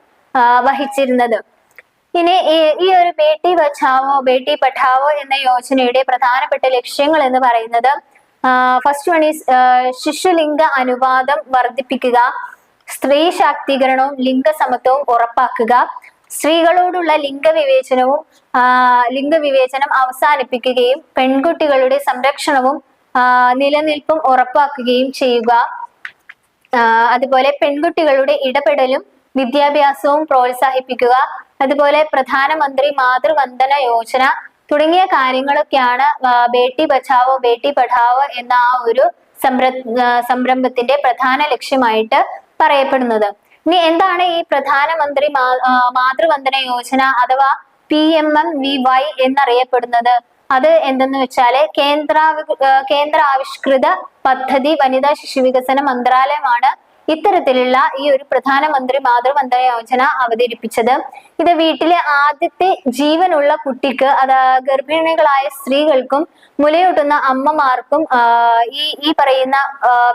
വഹിച്ചിരുന്നത്. ഇനി ഈ ഒരു ബേട്ടി ബച്ചാവോ ബേട്ടി പഠാവോ എന്ന യോജനയുടെ പ്രധാനപ്പെട്ട ലക്ഷ്യങ്ങൾ എന്ന് പറയുന്നത് ഫസ്റ്റ് വൺ ഈസ് ശിശുലിംഗ അനുപാതം വർദ്ധിപ്പിക്കുക, സ്ത്രീ ശാക്തീകരണവും ലിംഗസമത്വവും ഉറപ്പാക്കുക, സ്ത്രീകളോടുള്ള ലിംഗവിവേചനം അവസാനിപ്പിക്കുകയും പെൺകുട്ടികളുടെ സംരക്ഷണവും നിലനിൽപ്പും ഉറപ്പാക്കുകയും ചെയ്യുക. അതുപോലെ പെൺകുട്ടികളുടെ ഇടപെടലും വിദ്യാഭ്യാസവും പ്രോത്സാഹിപ്പിക്കുക. അതുപോലെ പ്രധാനമന്ത്രി മാതൃവന്ദന യോജന തുടങ്ങിയ കാര്യങ്ങളൊക്കെയാണ് ബേട്ടി ബച്ചാവോ ബേട്ടി പഠാവോ എന്ന ആ ഒരു സംരംഭത്തിന്റെ പ്രധാന ലക്ഷ്യമായിട്ട് പറയപ്പെടുന്നത്. ഇനി എന്താണ് ഈ പ്രധാനമന്ത്രി മാതൃവന്ദന യോജന അഥവാ PMMVY എന്നറിയപ്പെടുന്നത്? അത് എന്തെന്ന് വെച്ചാല് കേന്ദ്ര ആവിഷ്കൃത പദ്ധതി വനിതാ ശിശു വികസന മന്ത്രാലയമാണ് ഇത്തരത്തിലുള്ള ഈ ഒരു പ്രധാനമന്ത്രി മാതൃവന്ദന യോജന അവതരിപ്പിച്ചത്. ഇത് വീട്ടിലെ ആദ്യത്തെ ജീവനുള്ള കുട്ടിക്ക്, ഗർഭിണികളായ സ്ത്രീകൾക്കും മുലയൂട്ടുന്ന അമ്മമാർക്കും ഈ പറയുന്ന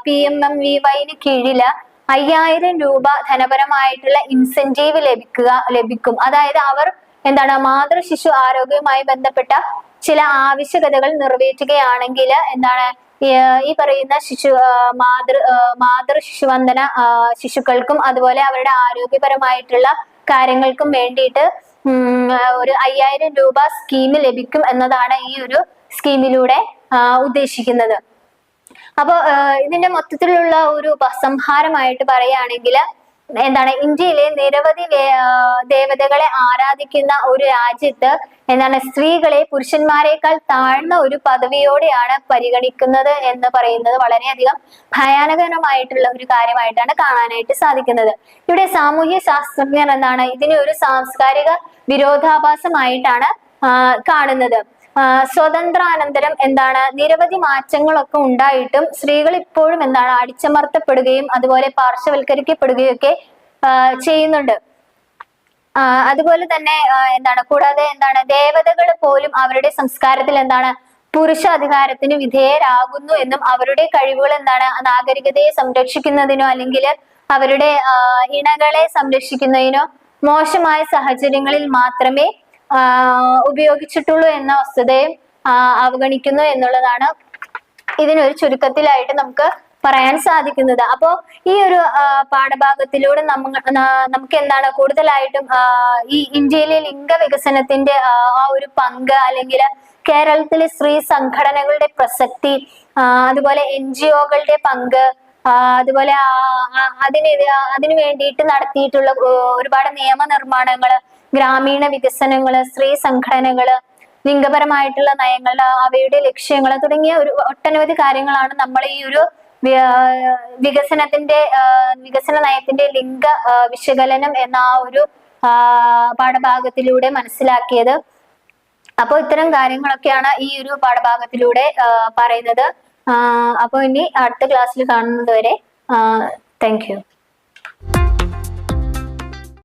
PMMVYന് കീഴില് 5000 രൂപ ധനപരമായിട്ടുള്ള ഇൻസെന്റീവ് ലഭിക്കും. അതായത് അവർ മാതൃ ശിശു ആരോഗ്യവുമായി ബന്ധപ്പെട്ട ചില ആവശ്യകതകൾ നിറവേറ്റുകയാണെങ്കിൽ ഈ പറയുന്ന മാതൃ ശിശുവന്ദന ശിശുക്കൾക്കും അതുപോലെ അവരുടെ ആരോഗ്യപരമായിട്ടുള്ള കാര്യങ്ങൾക്കും വേണ്ടിയിട്ട് ഒരു 5000 രൂപ സ്കീം ലഭിക്കും എന്നതാണ് ഈ ഒരു സ്കീമിലൂടെ ഉദ്ദേശിക്കുന്നത്. അപ്പൊ ഇതിന്റെ മൊത്തത്തിലുള്ള ഒരു ഉപസംഹാരമായിട്ട് പറയുകയാണെങ്കിൽ ഇന്ത്യയിലെ നിരവധി ദേവതകളെ ആരാധിക്കുന്ന ഒരു രാജ്യത്ത് സ്ത്രീകളെ പുരുഷന്മാരെക്കാൾ താഴ്ന്ന ഒരു പദവിയോടെയാണ് പരിഗണിക്കുന്നത് എന്ന് പറയുന്നത് വളരെയധികം ഭയാനകരമായിട്ടുള്ള ഒരു കാര്യമായിട്ടാണ് കാണാനായിട്ട് സാധിക്കുന്നത്. ഇവിടെ സാമൂഹ്യ ശാസ്ത്രജ്ഞർ ഇതിനെ ഒരു സാംസ്കാരിക വിരോധാഭാസമായിട്ടാണ് കാണുന്നത്. സ്വതന്ത്രാനന്തരം നിരവധി മാറ്റങ്ങളൊക്കെ ഉണ്ടായിട്ടും സ്ത്രീകൾ ഇപ്പോഴും അടിച്ചമർത്തപ്പെടുകയും അതുപോലെ പാർശ്വവൽക്കരിക്കപ്പെടുകയും ഒക്കെ ചെയ്യുന്നുണ്ട്. അതുപോലെ തന്നെ കൂടാതെ ദേവതകൾ പോലും അവരുടെ സംസ്കാരത്തിൽ പുരുഷ അധികാരത്തിന് വിധേയരാകുന്നു എന്നും അവരുടെ കഴിവുകൾ നാഗരികതയെ സംരക്ഷിക്കുന്നതിനോ അല്ലെങ്കിൽ അവരുടെ ഇണകളെ സംരക്ഷിക്കുന്നതിനോ മോശമായ സാഹചര്യങ്ങളിൽ മാത്രമേ ഉപയോഗിച്ചിട്ടുള്ളൂ എന്ന വസ്തുതയെ അവഗണിക്കുന്നു എന്നുള്ളതാണ് ഇതിനൊരു ചുരുക്കത്തിലായിട്ട് നമുക്ക് പറയാൻ സാധിക്കുന്നത്. അപ്പോ ഈ ഒരു പാഠഭാഗത്തിലൂടെ നമുക്ക് കൂടുതലായിട്ടും ഈ ഇന്ത്യയിലെ ലിംഗ വികസനത്തിന്റെ ആ ഒരു പങ്ക്, അല്ലെങ്കിൽ കേരളത്തിലെ സ്ത്രീ സംഘടനകളുടെ പ്രസക്തി, അതുപോലെ NGOകളുടെ പങ്ക്, അതുപോലെ അതിനു വേണ്ടിയിട്ട് നടത്തിയിട്ടുള്ള ഒരുപാട് നിയമനിർമ്മാണങ്ങള്, ഗ്രാമീണ വികസനങ്ങള്, സ്ത്രീ സംഘടനകള്, ലിംഗപരമായിട്ടുള്ള നയങ്ങൾ, അവയുടെ ലക്ഷ്യങ്ങൾ തുടങ്ങിയ ഒരു ഒട്ടനവധി കാര്യങ്ങളാണ് നമ്മൾ ഈ ഒരു വികസന നയത്തിന്റെ ലിംഗ വിശകലനം എന്ന ആ ഒരു പാഠഭാഗത്തിലൂടെ മനസ്സിലാക്കിയത്. അപ്പോൾ ഇത്തരം കാര്യങ്ങളൊക്കെയാണ് ഈ ഒരു പാഠഭാഗത്തിലൂടെ പറയുന്നത്. അപ്പോൾ ഇനി അടുത്ത ക്ലാസ്സിൽ കാണുന്നത് വരെ താങ്ക് യു.